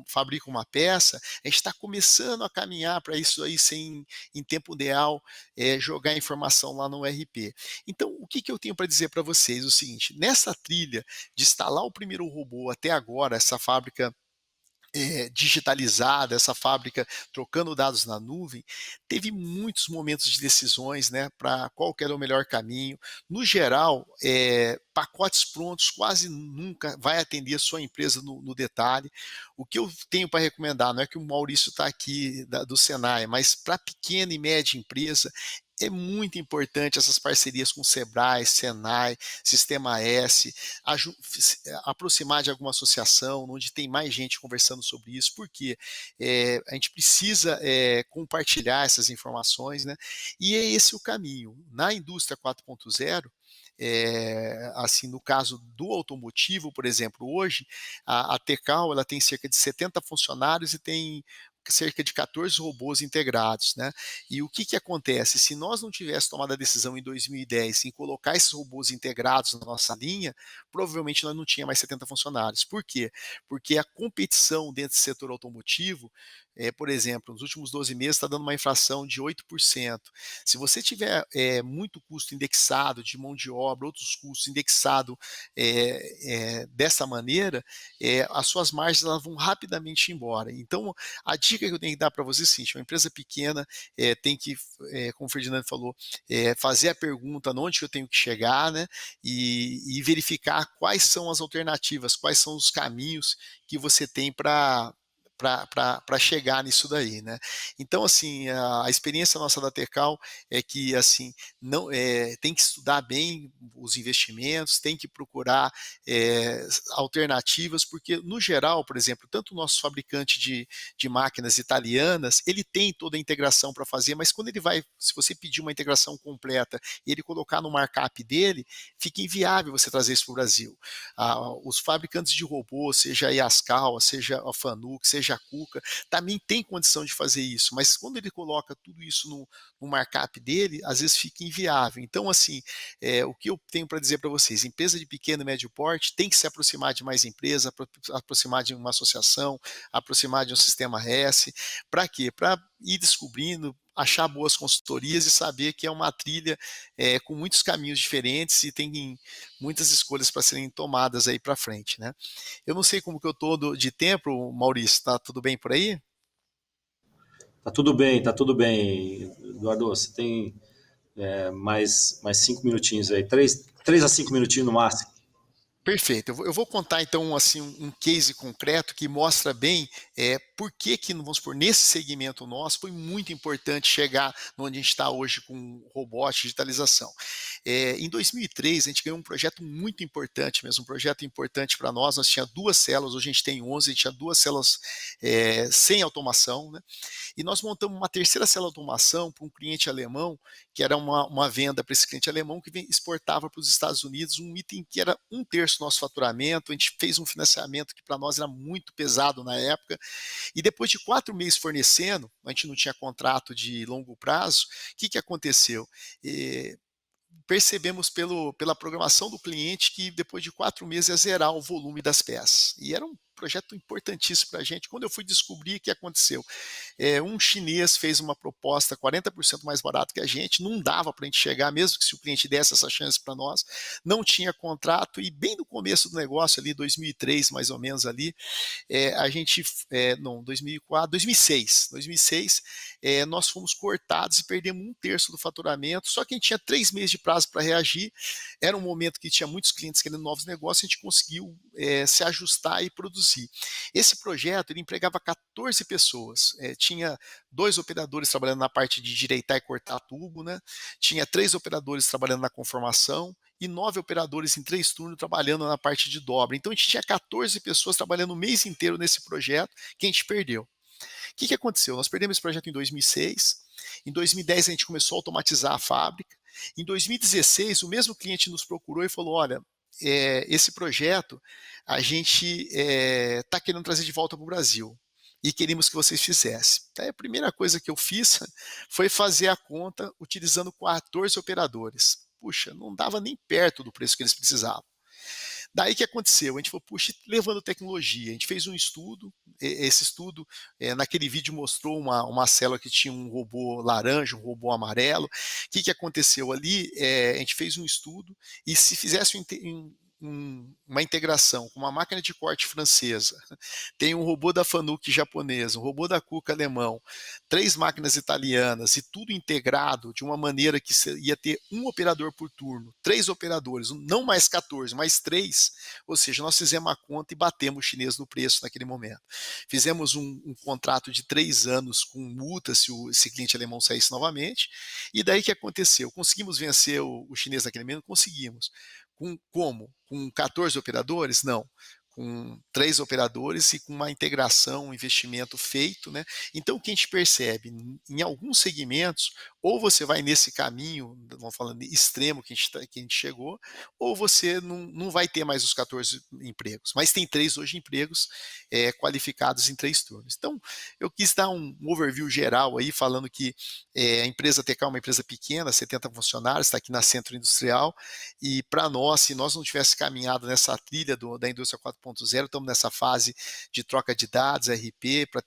fabrica uma peça, a gente está começando a caminhar para isso aí em tempo real, jogar informação lá no ERP. Então, o que eu tenho para dizer para vocês? O seguinte, nessa trilha de instalar o primeiro robô até agora, essa fábrica digitalizada, essa fábrica trocando dados na nuvem, teve muitos momentos de decisões, né, para qual que era o melhor caminho. No geral, pacotes prontos quase nunca vai atender a sua empresa no detalhe. O que eu tenho para recomendar, não é que o Maurício está aqui do Senai, mas para pequena e média empresa, é muito importante essas parcerias com Sebrae, Senai, Sistema S, aproximar de alguma associação, onde tem mais gente conversando sobre isso, porque a gente precisa compartilhar essas informações, né? E é esse o caminho. Na indústria 4.0, assim, no caso do automotivo, por exemplo, hoje a Tecal ela tem cerca de 70 funcionários e tem cerca de 14 robôs integrados, né? E o que acontece? Se nós não tivéssemos tomado a decisão em 2010 em colocar esses robôs integrados na nossa linha, provavelmente nós não tínhamos mais 70 funcionários. Por quê? Porque a competição dentro do setor automotivo, por exemplo, nos últimos 12 meses está dando uma inflação de 8%. Se você tiver muito custo indexado de mão de obra, outros custos indexados dessa maneira, as suas margens elas vão rapidamente embora. Então, a dica que eu tenho que dar para você é assim, uma empresa pequena tem que, como o Ferdinando falou, fazer a pergunta onde que eu tenho que chegar, né, e verificar quais são as alternativas, quais são os caminhos que você tem para chegar nisso daí, né? Então, assim, a experiência nossa da Tecal é que, assim, não tem que estudar bem os investimentos, tem que procurar alternativas, porque, no geral, por exemplo, tanto o nosso fabricante de máquinas italianas, ele tem toda a integração para fazer, mas quando ele vai, se você pedir uma integração completa e ele colocar no markup dele, fica inviável você trazer isso para o Brasil. Os fabricantes de robôs, seja a Yaskawa, seja a Fanuc, seja a Kuka, também tem condição de fazer isso, mas quando ele coloca tudo isso no markup dele, às vezes fica inviável. Então, assim, o que eu tenho para dizer para vocês, empresa de pequeno e médio porte tem que se aproximar de mais empresas, aproximar de uma associação, aproximar de um sistema S, para quê? Para ir descobrindo, achar boas consultorias e saber que é uma trilha com muitos caminhos diferentes e tem muitas escolhas para serem tomadas aí para frente, né? Eu não sei como que eu estou de tempo, Maurício, está tudo bem por aí? Tá tudo bem, Eduardo. Você tem mais 5 minutinhos aí, 3 a 5 minutinhos no máximo. Perfeito. Eu vou contar então assim um case concreto que mostra bem por que vamos supor, nesse segmento nosso foi muito importante chegar onde a gente está hoje com robótica e digitalização. Em 2003 a gente ganhou um projeto muito importante mesmo, um projeto importante para nós. Nós tínhamos 2 células, hoje a gente tem 11, a gente tinha 2 células sem automação, né? E nós montamos uma terceira célula de automação para um cliente alemão, que era uma venda para esse cliente alemão que exportava para os Estados Unidos um item que era 1/3 terço do nosso faturamento, a gente fez um financiamento que para nós era muito pesado na época, e depois de 4 meses fornecendo, a gente não tinha contrato de longo prazo, o que aconteceu? Percebemos pela programação do cliente que depois de 4 meses ia zerar o volume das peças. E era um projeto importantíssimo para a gente. Quando eu fui descobrir o que aconteceu, um chinês fez uma proposta 40% mais barato que a gente, não dava para a gente chegar, mesmo que se o cliente desse essa chance para nós, não tinha contrato, e bem no começo do negócio, ali 2003 mais ou menos ali, a gente, não, 2004, 2006, nós fomos cortados e perdemos 1/3 do faturamento, só que a gente tinha 3 meses de prazo para reagir, era um momento que tinha muitos clientes querendo novos negócios, a gente conseguiu se ajustar e produzir. Esse projeto, ele empregava 14 pessoas, tinha 2 operadores trabalhando na parte de direitar e cortar tubo, né? Tinha 3 operadores trabalhando na conformação, e 9 operadores em 3 turnos trabalhando na parte de dobra. Então a gente tinha 14 pessoas trabalhando o mês inteiro nesse projeto, que a gente perdeu. O que aconteceu? Nós perdemos esse projeto em 2006, em 2010 a gente começou a automatizar a fábrica, em 2016 o mesmo cliente nos procurou e falou, olha, esse projeto a gente está querendo trazer de volta para o Brasil e queríamos que vocês fizessem. Então, a primeira coisa que eu fiz foi fazer a conta utilizando 14 operadores. Puxa, não dava nem perto do preço que eles precisavam. Daí que aconteceu? A gente falou, puxa, levando tecnologia. A gente fez um estudo, esse estudo, naquele vídeo mostrou uma célula que tinha um robô laranja, um robô amarelo. O que aconteceu ali? A gente fez um estudo, e se fizesse uma integração com uma máquina de corte francesa, tem um robô da Fanuc japonesa, um robô da Kuka alemão, 3 máquinas italianas, e tudo integrado de uma maneira que ia ter um operador por turno, 3 operadores, não mais 14, mais 3, ou seja, nós fizemos a conta e batemos o chinês no preço naquele momento. Fizemos um contrato de 3 anos com multa se esse cliente alemão saísse novamente, e daí que aconteceu? Conseguimos vencer o chinês naquele momento? Conseguimos. Como? Com 14 operadores? Não. Com 3 operadores e com uma integração, um investimento feito, né? Então, o que a gente percebe? Em alguns segmentos, ou você vai nesse caminho, vamos falando extremo que a gente chegou, ou você não vai ter mais os 14 empregos. Mas tem 3 hoje empregos qualificados em 3 turnos. Então, eu quis dar um overview geral aí, falando que a empresa TK é uma empresa pequena, 70 funcionários, está aqui na Centro Industrial, e para nós, se nós não tivéssemos caminhado nessa trilha da indústria 4.0, estamos nessa fase de troca de dados, RP, para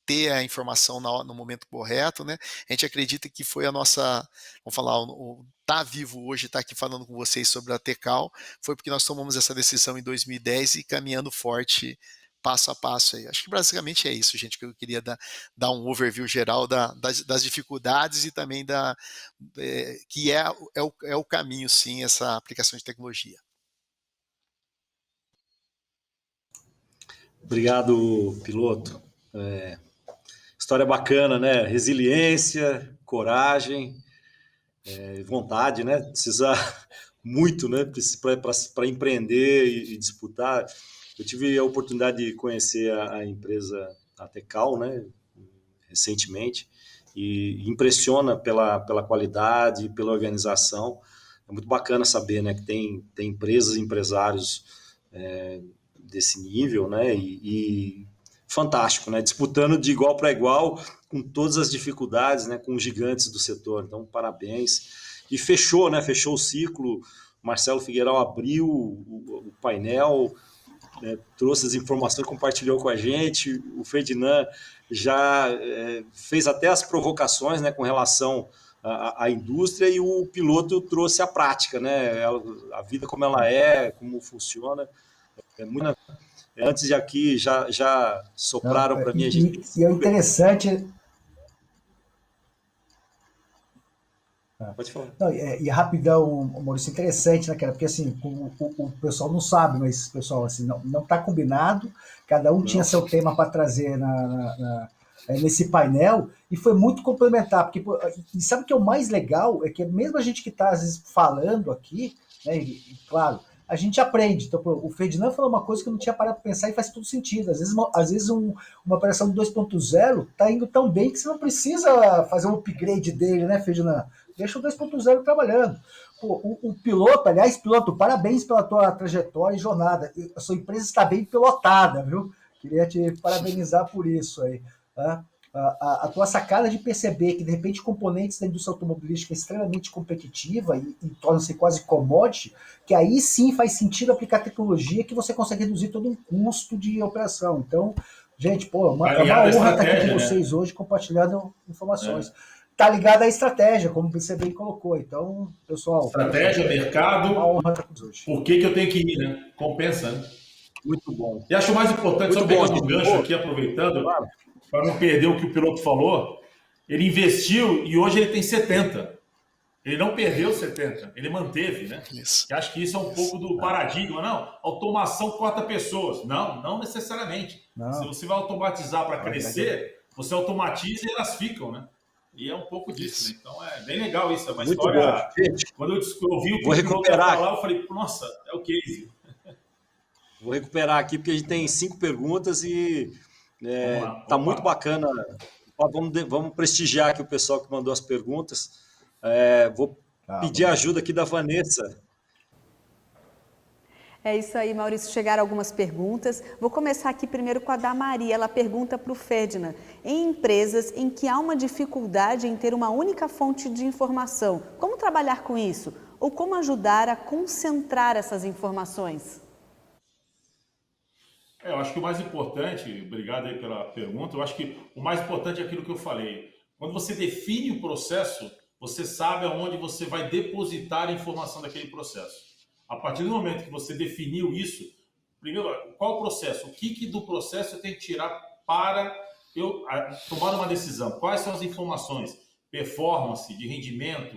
ter a informação no momento correto, né? A gente acredita que foi a nossa, vamos falar, tá vivo hoje, tá aqui falando com vocês sobre a Tecal, foi porque nós tomamos essa decisão em 2010 e caminhando forte, passo a passo aí. Acho que basicamente é isso, gente, que eu queria dar um overview geral das dificuldades e também que é o caminho, sim, essa aplicação de tecnologia. Obrigado, piloto. História bacana, né? Resiliência, coragem, vontade, né? Precisa muito, né? Para empreender e disputar. Eu tive a oportunidade de conhecer a empresa, a Tecal, né? Recentemente, e impressiona pela qualidade, pela organização. É muito bacana saber, né? Que tem empresas, empresários desse nível, né? E fantástico, né? Disputando de igual para igual, com todas as dificuldades, né? Com os gigantes do setor. Então, parabéns. E fechou, né? Fechou o ciclo. Marcelo Figueiral abriu o painel, né? Trouxe as informações, compartilhou com a gente. O Ferdinand já fez até as provocações, né? Com relação à indústria, e o piloto trouxe a prática, né? A vida como ela como funciona. Antes de aqui, já sopraram para mim. E é interessante... Pode falar. Não, e rapidão, Maurício, interessante, né, cara? Porque assim, o pessoal não sabe, mas pessoal, assim, não tá combinado, cada um tinha seu tema para trazer nesse painel, e foi muito complementar, porque e sabe o que é o mais legal? É que mesmo a gente que está, às vezes, falando aqui, né, e claro, a gente aprende. Então, o Ferdinand falou uma coisa que eu não tinha parado para pensar e faz todo sentido. Às vezes uma operação de 2.0 está indo tão bem que você não precisa fazer um upgrade dele, né, Ferdinand? deixa o 2.0 trabalhando. Pô, o piloto, aliás, piloto, parabéns pela tua trajetória e jornada. A sua empresa está bem pilotada, viu? Queria te parabenizar por isso aí. Tá? A tua sacada de perceber que, de repente, componentes da indústria automobilística é extremamente competitiva e torna-se quase commodity, que aí sim faz sentido aplicar tecnologia que você consegue reduzir todo um custo de operação. Então, gente, pô, é uma honra estar aqui com vocês hoje compartilhando informações. Tá ligado à estratégia, como você bem colocou. Então, pessoal... Estratégia, mercado, uma honra estar com vocês hoje. Por que eu tenho que ir, né? Compensa, né? Muito bom. E acho mais importante, Muito só pegando bom, um gancho aqui, aproveitando, para não perder o que o piloto falou, ele investiu e hoje ele tem 70. Ele não perdeu 70, ele manteve, né? Isso. Eu acho que isso é um pouco do paradigma. Não, automação corta pessoas. Não necessariamente. Não. Se você vai automatizar para crescer, você automatiza e elas ficam, né? E é um pouco disso, né? Então é bem legal isso. É uma Muito história. Gente, quando eu ouvi o que vou o piloto recuperar. falar, eu falei, nossa, é o case. Vou recuperar aqui, porque a gente tem 5 perguntas e tá muito bacana. Vamos prestigiar aqui o pessoal que mandou as perguntas. Vou pedir a ajuda aqui da Vanessa. É isso aí, Maurício. Chegaram algumas perguntas. Vou começar aqui primeiro com a da Maria. Ela pergunta para o Ferdinand. Em empresas em que há uma dificuldade em ter uma única fonte de informação, como trabalhar com isso? Ou como ajudar a concentrar essas informações? Eu acho que o mais importante, obrigado aí pela pergunta, eu acho que o mais importante é aquilo que eu falei. Quando você define o processo, você sabe aonde você vai depositar a informação daquele processo. A partir do momento que você definiu isso, primeiro, qual o processo? O que do processo eu tenho que tirar para eu tomar uma decisão? Quais são as informações? Performance, de rendimento,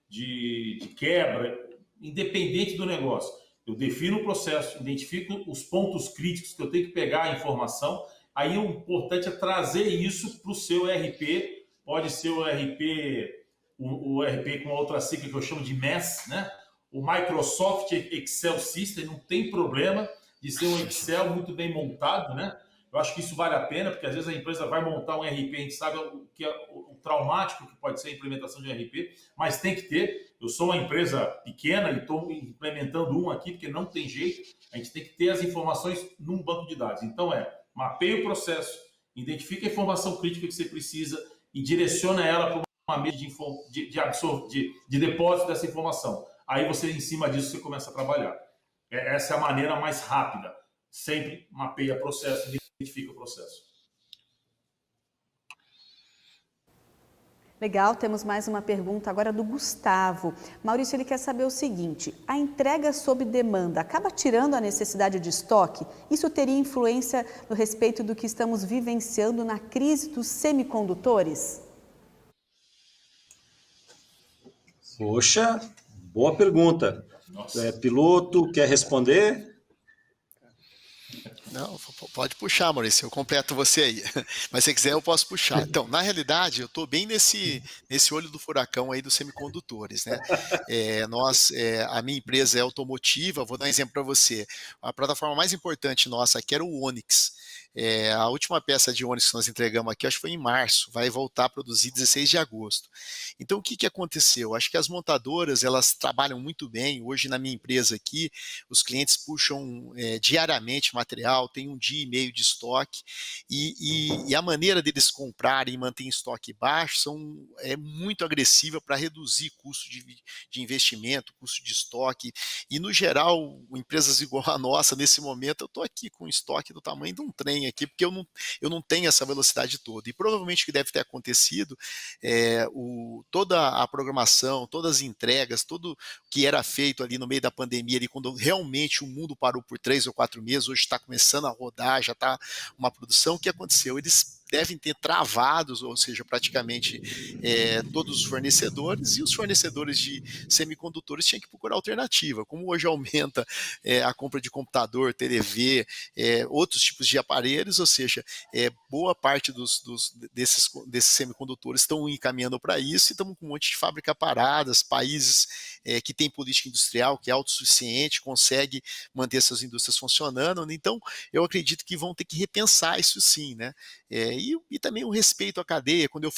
de quebra, independente do negócio. Eu defino o processo, identifico os pontos críticos que eu tenho que pegar a informação. Aí o importante é trazer isso para o seu ERP. Pode ser o ERP com uma outra sigla que eu chamo de MES, né? O Microsoft Excel System, não tem problema de ser um Excel muito bem montado, né? Eu acho que isso vale a pena, porque às vezes a empresa vai montar um ERP, a gente sabe o que é o traumático que pode ser a implementação de um ERP, mas tem que ter. Eu sou uma empresa pequena e estou implementando um aqui, porque não tem jeito. A gente tem que ter as informações num banco de dados. Então mapeia o processo, identifica a informação crítica que você precisa e direciona ela para uma mesa de depósito dessa informação. Aí você, em cima disso, você começa a trabalhar. Essa é a maneira mais rápida. Sempre mapeia o processo, identifica o processo. Legal, temos mais uma pergunta agora do Gustavo. Maurício, ele quer saber o seguinte: a entrega sob demanda acaba tirando a necessidade de estoque? Isso teria influência no respeito do que estamos vivenciando na crise dos semicondutores? Poxa, boa pergunta. Piloto, quer responder? Não, pode puxar, Maurício, eu completo você aí. Mas se quiser eu posso puxar. Então, na realidade, eu estou bem nesse olho do furacão aí dos semicondutores, né? A minha empresa é automotiva, vou dar um exemplo para você. A plataforma mais importante nossa aqui era o Onix. A última peça de Onix que nós entregamos aqui, acho que foi em março, vai voltar a produzir 16 de agosto. Então, o que aconteceu? Acho que as montadoras, elas trabalham muito bem. Hoje, na minha empresa aqui, os clientes puxam diariamente material, tem um dia e meio de estoque, e a maneira deles comprarem e manter em estoque baixo é muito agressiva para reduzir custo de investimento, custo de estoque, e no geral, empresas igual a nossa, nesse momento, eu estou aqui com estoque do tamanho de um trem aqui, porque eu não tenho essa velocidade toda, e provavelmente o que deve ter acontecido toda a programação, todas as entregas, tudo que era feito ali no meio da pandemia, ali, quando realmente o mundo parou por 3 ou 4 meses, hoje está começando a rodar, já está uma produção. O que aconteceu? Eles devem ter travados, ou seja, praticamente todos os fornecedores, e os fornecedores de semicondutores tinham que procurar alternativa. Como hoje aumenta a compra de computador, TV, outros tipos de aparelhos, ou seja, boa parte desses semicondutores estão encaminhando para isso, e estamos com um monte de fábrica paradas, países que têm política industrial, que é autossuficiente, consegue manter suas indústrias funcionando. Então, eu acredito que vão ter que repensar isso sim, né? E também o respeito à cadeia, quando eu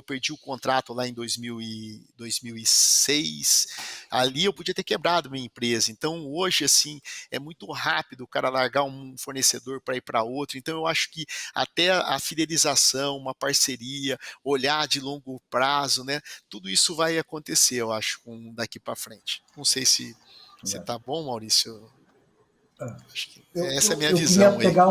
perdi o contrato lá em 2006, ali eu podia ter quebrado minha empresa. Então hoje, assim, é muito rápido o cara largar um fornecedor para ir para outro. Então eu acho que até a fidelização, uma parceria, olhar de longo prazo, né? Tudo isso vai acontecer, eu acho, daqui para frente. Não sei se tá bom, Maurício. Acho que essa é a minha visão. Eu queria pegar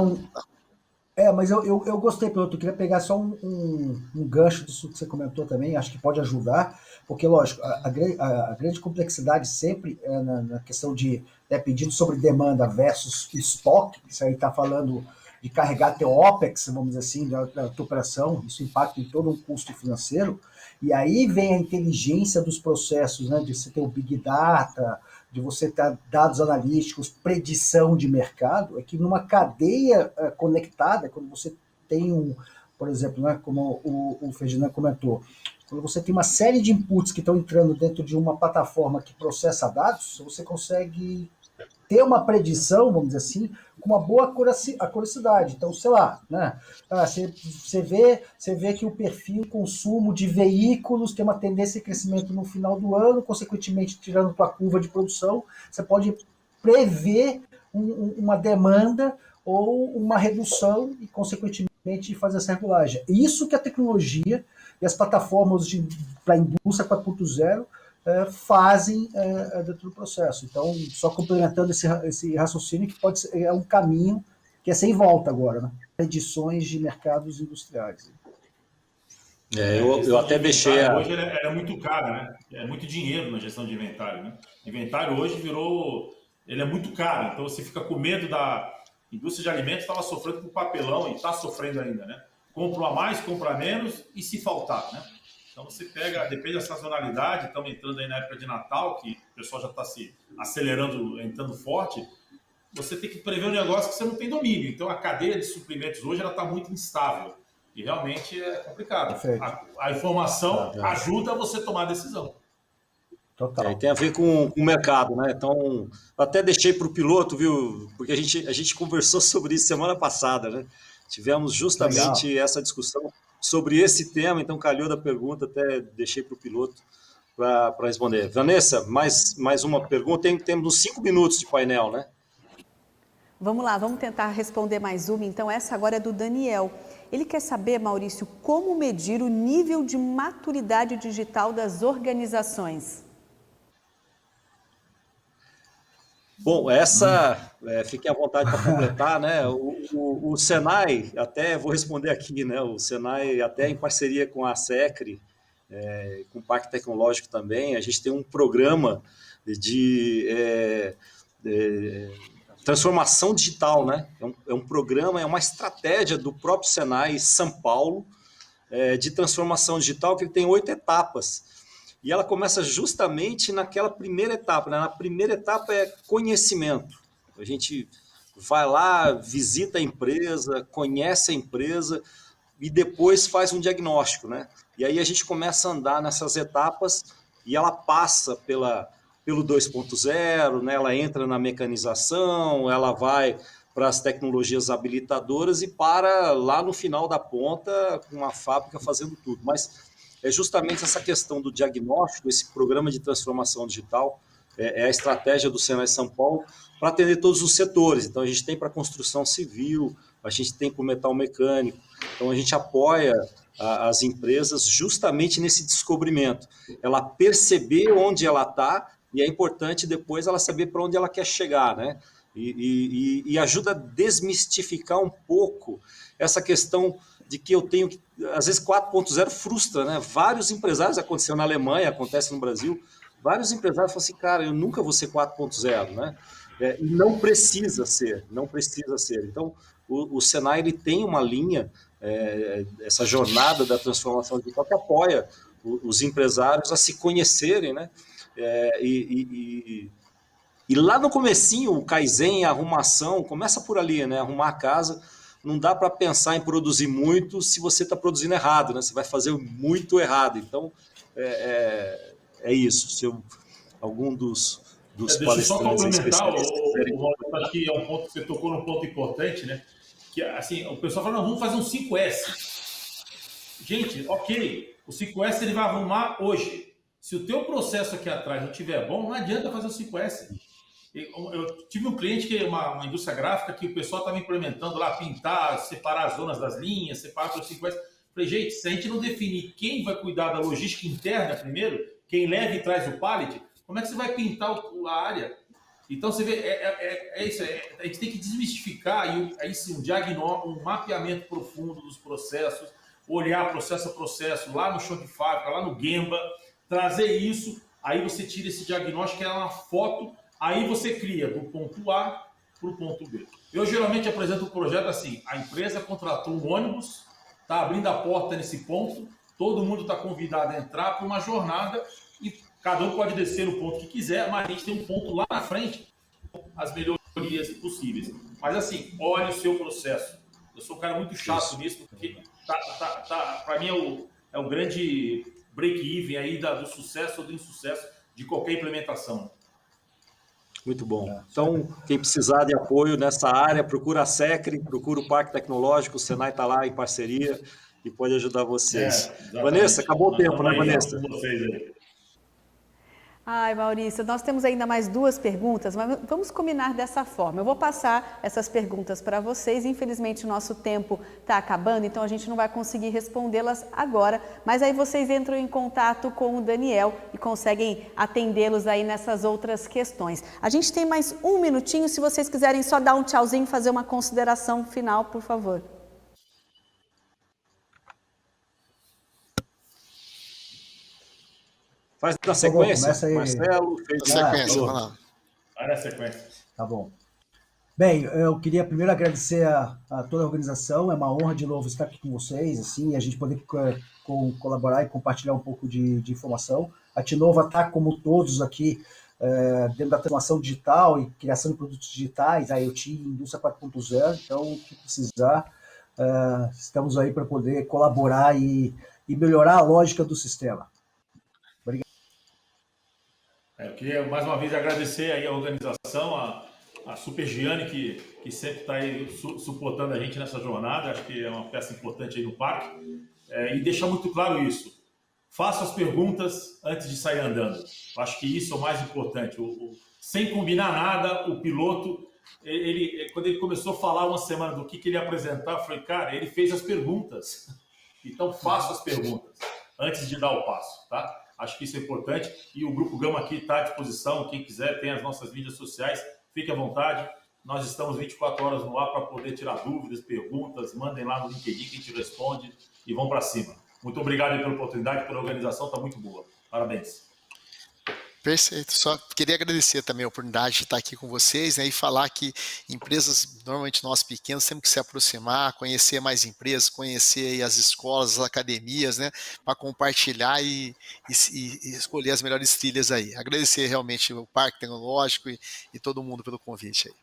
mas eu gostei, Piloto. Eu queria pegar só um gancho disso que você comentou também, acho que pode ajudar, porque, lógico, a grande complexidade sempre é na questão de pedido sobre demanda versus estoque. Isso aí está falando de carregar teu OPEX, vamos dizer assim, da tua operação, isso impacta em todo um custo financeiro, e aí vem a inteligência dos processos, né, de você ter o Big Data, de você ter dados analíticos, predição de mercado, é que numa cadeia conectada, quando você tem por exemplo, né, como o Ferdinand comentou, quando você tem uma série de inputs que estão entrando dentro de uma plataforma que processa dados, você consegue ter uma predição, vamos dizer assim, com uma boa acuracidade. Então, sei lá, né? Você vê que o perfil consumo de veículos tem uma tendência de crescimento no final do ano, consequentemente, tirando tua curva de produção, você pode prever uma demanda ou uma redução e, consequentemente, fazer essa regulagem. Isso que a tecnologia e as plataformas para a indústria 4.0 fazem dentro do processo. Então, só complementando esse raciocínio, que pode ser um caminho que é sem volta agora, né? Edições de mercados industriais. Eu até deixei hoje ela é muito cara, né? É muito dinheiro na gestão de inventário, né? Inventário hoje ele é muito caro, então você fica com medo da indústria de alimentos, estava sofrendo com papelão e está sofrendo ainda, né? Compra a mais, compra a menos e se faltar, né? Então você depende da sazonalidade, estamos entrando aí na época de Natal, que o pessoal já está se acelerando, entrando forte, você tem que prever um negócio que você não tem domínio. Então a cadeia de suprimentos hoje está muito instável e realmente é complicado. A informação ajuda você a tomar a decisão. Total. Tem a ver com o mercado, né? Então, eu até deixei para o piloto, viu? Porque a gente conversou sobre isso semana passada, né? Tivemos justamente essa discussão sobre esse tema, então calhou da pergunta, até deixei para o piloto para responder. Vanessa, mais uma pergunta, temos 5 minutos de painel, né? Vamos lá, vamos tentar responder mais uma. Então, essa agora é do Daniel. Ele quer saber, Maurício, como medir o nível de maturidade digital das organizações. Bom, fiquem à vontade para completar, né? O Senai, até vou responder aqui, né? O Senai, até em parceria com a SECRI, com o Parque Tecnológico também, a gente tem um programa de transformação digital, né? É um programa, é uma estratégia do próprio Senai São Paulo de transformação digital, que ele tem 8 etapas. E ela começa justamente naquela primeira etapa, né? Na primeira etapa é conhecimento. A gente vai lá, visita a empresa, conhece a empresa e depois faz um diagnóstico, né? E aí a gente começa a andar nessas etapas e ela passa pelo 2.0, né? Ela entra na mecanização, ela vai para as tecnologias habilitadoras e para lá no final da ponta com uma fábrica fazendo tudo. Mas é justamente essa questão do diagnóstico, esse programa de transformação digital, é a estratégia do Senai São Paulo para atender todos os setores. Então, a gente tem para construção civil, a gente tem para o metal mecânico. Então, a gente apoia as empresas justamente nesse descobrimento. Ela perceber onde ela está e é importante depois ela saber para onde ela quer chegar, né? E ajuda a desmistificar um pouco essa questão de que eu tenho, às vezes 4.0 frustra, né? Vários empresários, aconteceu na Alemanha, acontece no Brasil, vários empresários falam assim, cara, eu nunca vou ser 4.0, né? E não precisa ser. Então, o Senai ele tem uma linha, essa jornada da transformação digital que apoia os empresários a se conhecerem, né? E lá no comecinho, o Kaizen, a arrumação, começa por ali, né? Arrumar a casa. Não dá para pensar em produzir muito se você está produzindo errado, né? Você vai fazer muito errado. Então, é isso. Se algum dos palestrantes... Deixa eu só complementar, acho que é um ponto que você tocou num ponto importante, né? Que, assim, o pessoal fala, não, vamos fazer um 5S. gente, ok, o 5S ele vai arrumar hoje. Se o teu processo aqui atrás não estiver bom, não adianta fazer o 5S. Eu tive um cliente que é uma indústria gráfica que o pessoal estava implementando lá, pintar, separar as zonas das linhas, separar para o 5S. Falei, gente, se a gente não definir quem vai cuidar da logística interna primeiro, quem leva e traz o pallet, como é que você vai pintar a área? Então, você vê, é isso, a gente tem que desmistificar aí sim, um diagnóstico, um mapeamento profundo dos processos, olhar processo a processo, lá no chão de fábrica, lá no Gemba, trazer isso, aí você tira esse diagnóstico, que é uma foto, aí você cria do ponto A para o ponto B. Eu geralmente apresento o projeto assim, a empresa contratou um ônibus, está abrindo a porta nesse ponto, todo mundo está convidado a entrar para uma jornada e cada um pode descer no ponto que quiser, mas a gente tem um ponto lá na frente, as melhorias possíveis. Mas assim, olhe o seu processo. Eu sou um cara muito chato nisso, porque para mim é o grande break-even aí do sucesso ou do insucesso de qualquer implementação. Muito bom. Então, quem precisar de apoio nessa área, procura a Secre, procura o Parque Tecnológico, o Senai está lá em parceria e pode ajudar vocês. Vanessa, acabou o tempo, né, Vanessa? Ai, Maurício, nós temos ainda mais 2 perguntas, mas vamos combinar dessa forma. Eu vou passar essas perguntas para vocês. Infelizmente, o nosso tempo está acabando, então a gente não vai conseguir respondê-las agora. Mas aí vocês entram em contato com o Daniel e conseguem atendê-los aí nessas outras questões. A gente tem mais 1 minutinho, se vocês quiserem só dar um tchauzinho, fazer uma consideração final, por favor. Faz na sequência, Marcelo. Fez na sequência, vamos lá. Vai na sequência. Tá bom. Bem, eu queria primeiro agradecer a toda a organização, é uma honra de novo estar aqui com vocês, assim, a gente poder colaborar e compartilhar um pouco de informação. A Tinova está, como todos aqui, dentro da transformação digital e criação de produtos digitais, IoT, Indústria 4.0, então, o que precisar, estamos aí para poder colaborar e melhorar a lógica do sistema. Eu queria mais uma vez agradecer aí a organização, a Super Giane, que sempre está aí suportando a gente nessa jornada, acho que é uma peça importante aí no parque, e deixar muito claro isso. Faça as perguntas antes de sair andando. Acho que isso é o mais importante. Sem combinar nada, o piloto, quando ele começou a falar uma semana do que ele ia apresentar, eu falei, cara, ele fez as perguntas. Então, faça as perguntas antes de dar o passo, tá? Acho que isso é importante e o Grupo Gama aqui está à disposição. Quem quiser, tem as nossas mídias sociais, fique à vontade. Nós estamos 24 horas no ar para poder tirar dúvidas, perguntas, mandem lá no LinkedIn que a gente responde e vão para cima. Muito obrigado pela oportunidade, pela organização, está muito boa. Parabéns. Perfeito. Só queria agradecer também a oportunidade de estar aqui com vocês, né, e falar que empresas, normalmente nós pequenos, temos que se aproximar, conhecer mais empresas, conhecer aí as escolas, as academias, né, para compartilhar e escolher as melhores trilhas aí. Agradecer realmente o Parque Tecnológico e todo mundo pelo convite aí.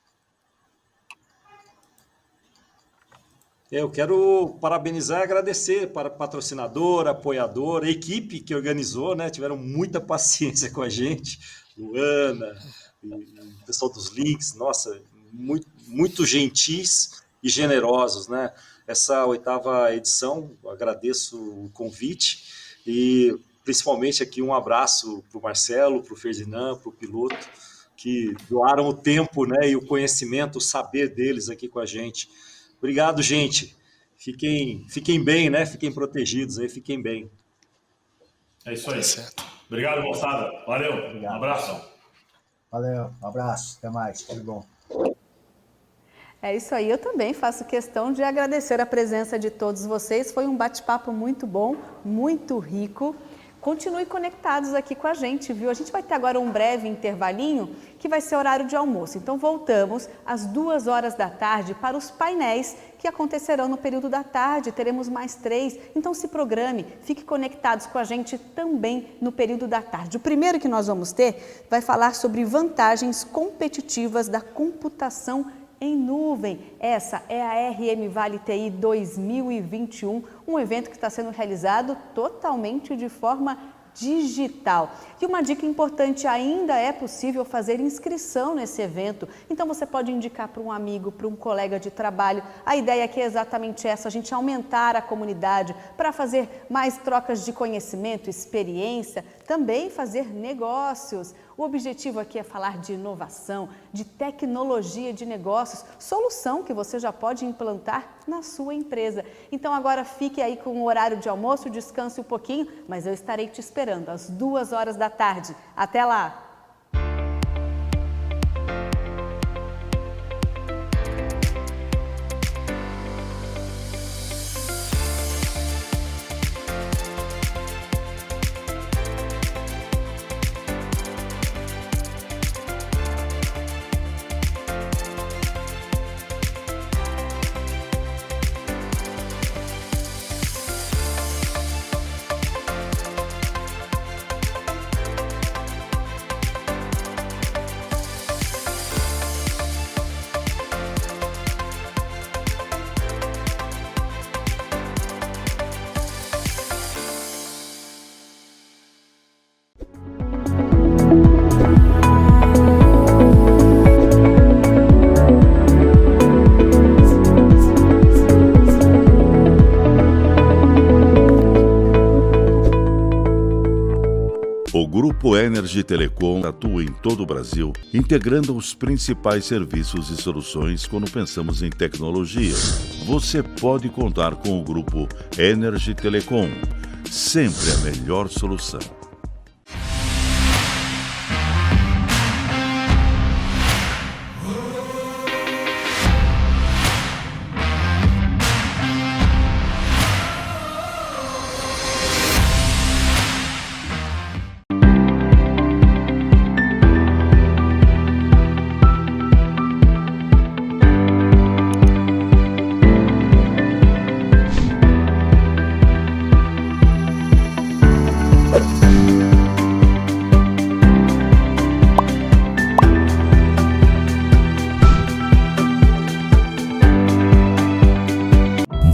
Eu quero parabenizar e agradecer para patrocinador, apoiador, a equipe que organizou, né? Tiveram muita paciência com a gente, Luana, o pessoal dos links, nossa, muito gentis e generosos, né? Essa 8ª edição, agradeço o convite e principalmente aqui um abraço para o Marcelo, para o Ferdinand, para o piloto, que doaram o tempo, né, e o conhecimento, o saber deles aqui com a gente. Obrigado, gente. Fiquem bem, né? Fiquem protegidos aí, fiquem bem. É isso aí. Obrigado, moçada. Valeu. Obrigado. Um abraço. Valeu, um abraço. Até mais. Tudo bom. É isso aí. Eu também faço questão de agradecer a presença de todos vocês. Foi um bate-papo muito bom, muito rico. Continue conectados aqui com a gente, viu? A gente vai ter agora um breve intervalinho, que vai ser horário de almoço. Então, voltamos às 2 horas da tarde para os painéis que acontecerão no período da tarde. Teremos mais 3, então se programe, fique conectados com a gente também no período da tarde. O primeiro que nós vamos ter vai falar sobre vantagens competitivas da computação em nuvem. Essa é a RM Vale TI 2021, um evento que está sendo realizado totalmente de forma digital. E uma dica importante, ainda é possível fazer inscrição nesse evento, então você pode indicar para um amigo, para um colega de trabalho. A ideia aqui é exatamente essa, a gente aumentar a comunidade para fazer mais trocas de conhecimento, experiência, também fazer negócios. O objetivo aqui é falar de inovação, de tecnologia de negócios, solução que você já pode implantar na sua empresa. Então agora fique aí com o horário de almoço, descanse um pouquinho, mas eu estarei te esperando às 14h. Até lá! O Grupo Energy Telecom atua em todo o Brasil, integrando os principais serviços e soluções quando pensamos em tecnologia. Você pode contar com o Grupo Energy Telecom, sempre a melhor solução.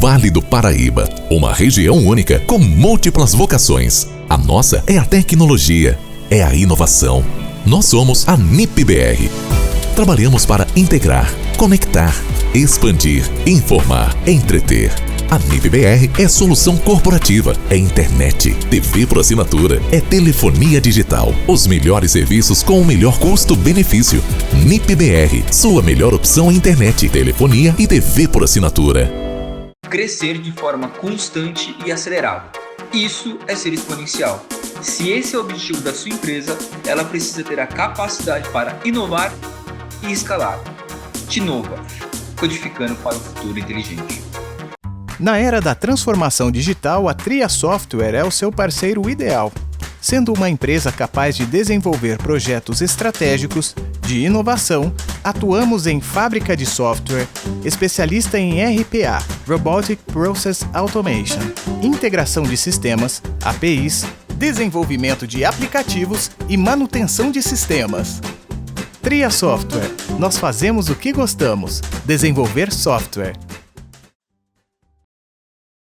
Vale do Paraíba, uma região única com múltiplas vocações. A nossa é a tecnologia, é a inovação. Nós somos a NIP-BR. Trabalhamos para integrar, conectar, expandir, informar, entreter. A NIP-BR é solução corporativa, é internet, TV por assinatura, é telefonia digital. Os melhores serviços com o melhor custo-benefício. NIP-BR, sua melhor opção em internet, telefonia e TV por assinatura. Crescer de forma constante e acelerada. Isso é ser exponencial. Se esse é o objetivo da sua empresa, ela precisa ter a capacidade para inovar e escalar. Tinova, codificando para o futuro inteligente. Na era da transformação digital, a Tria Software é o seu parceiro ideal. Sendo uma empresa capaz de desenvolver projetos estratégicos de inovação, atuamos em fábrica de software, especialista em RPA, Robotic Process Automation, integração de sistemas, APIs, desenvolvimento de aplicativos e manutenção de sistemas. Tria Software, nós fazemos o que gostamos, desenvolver software.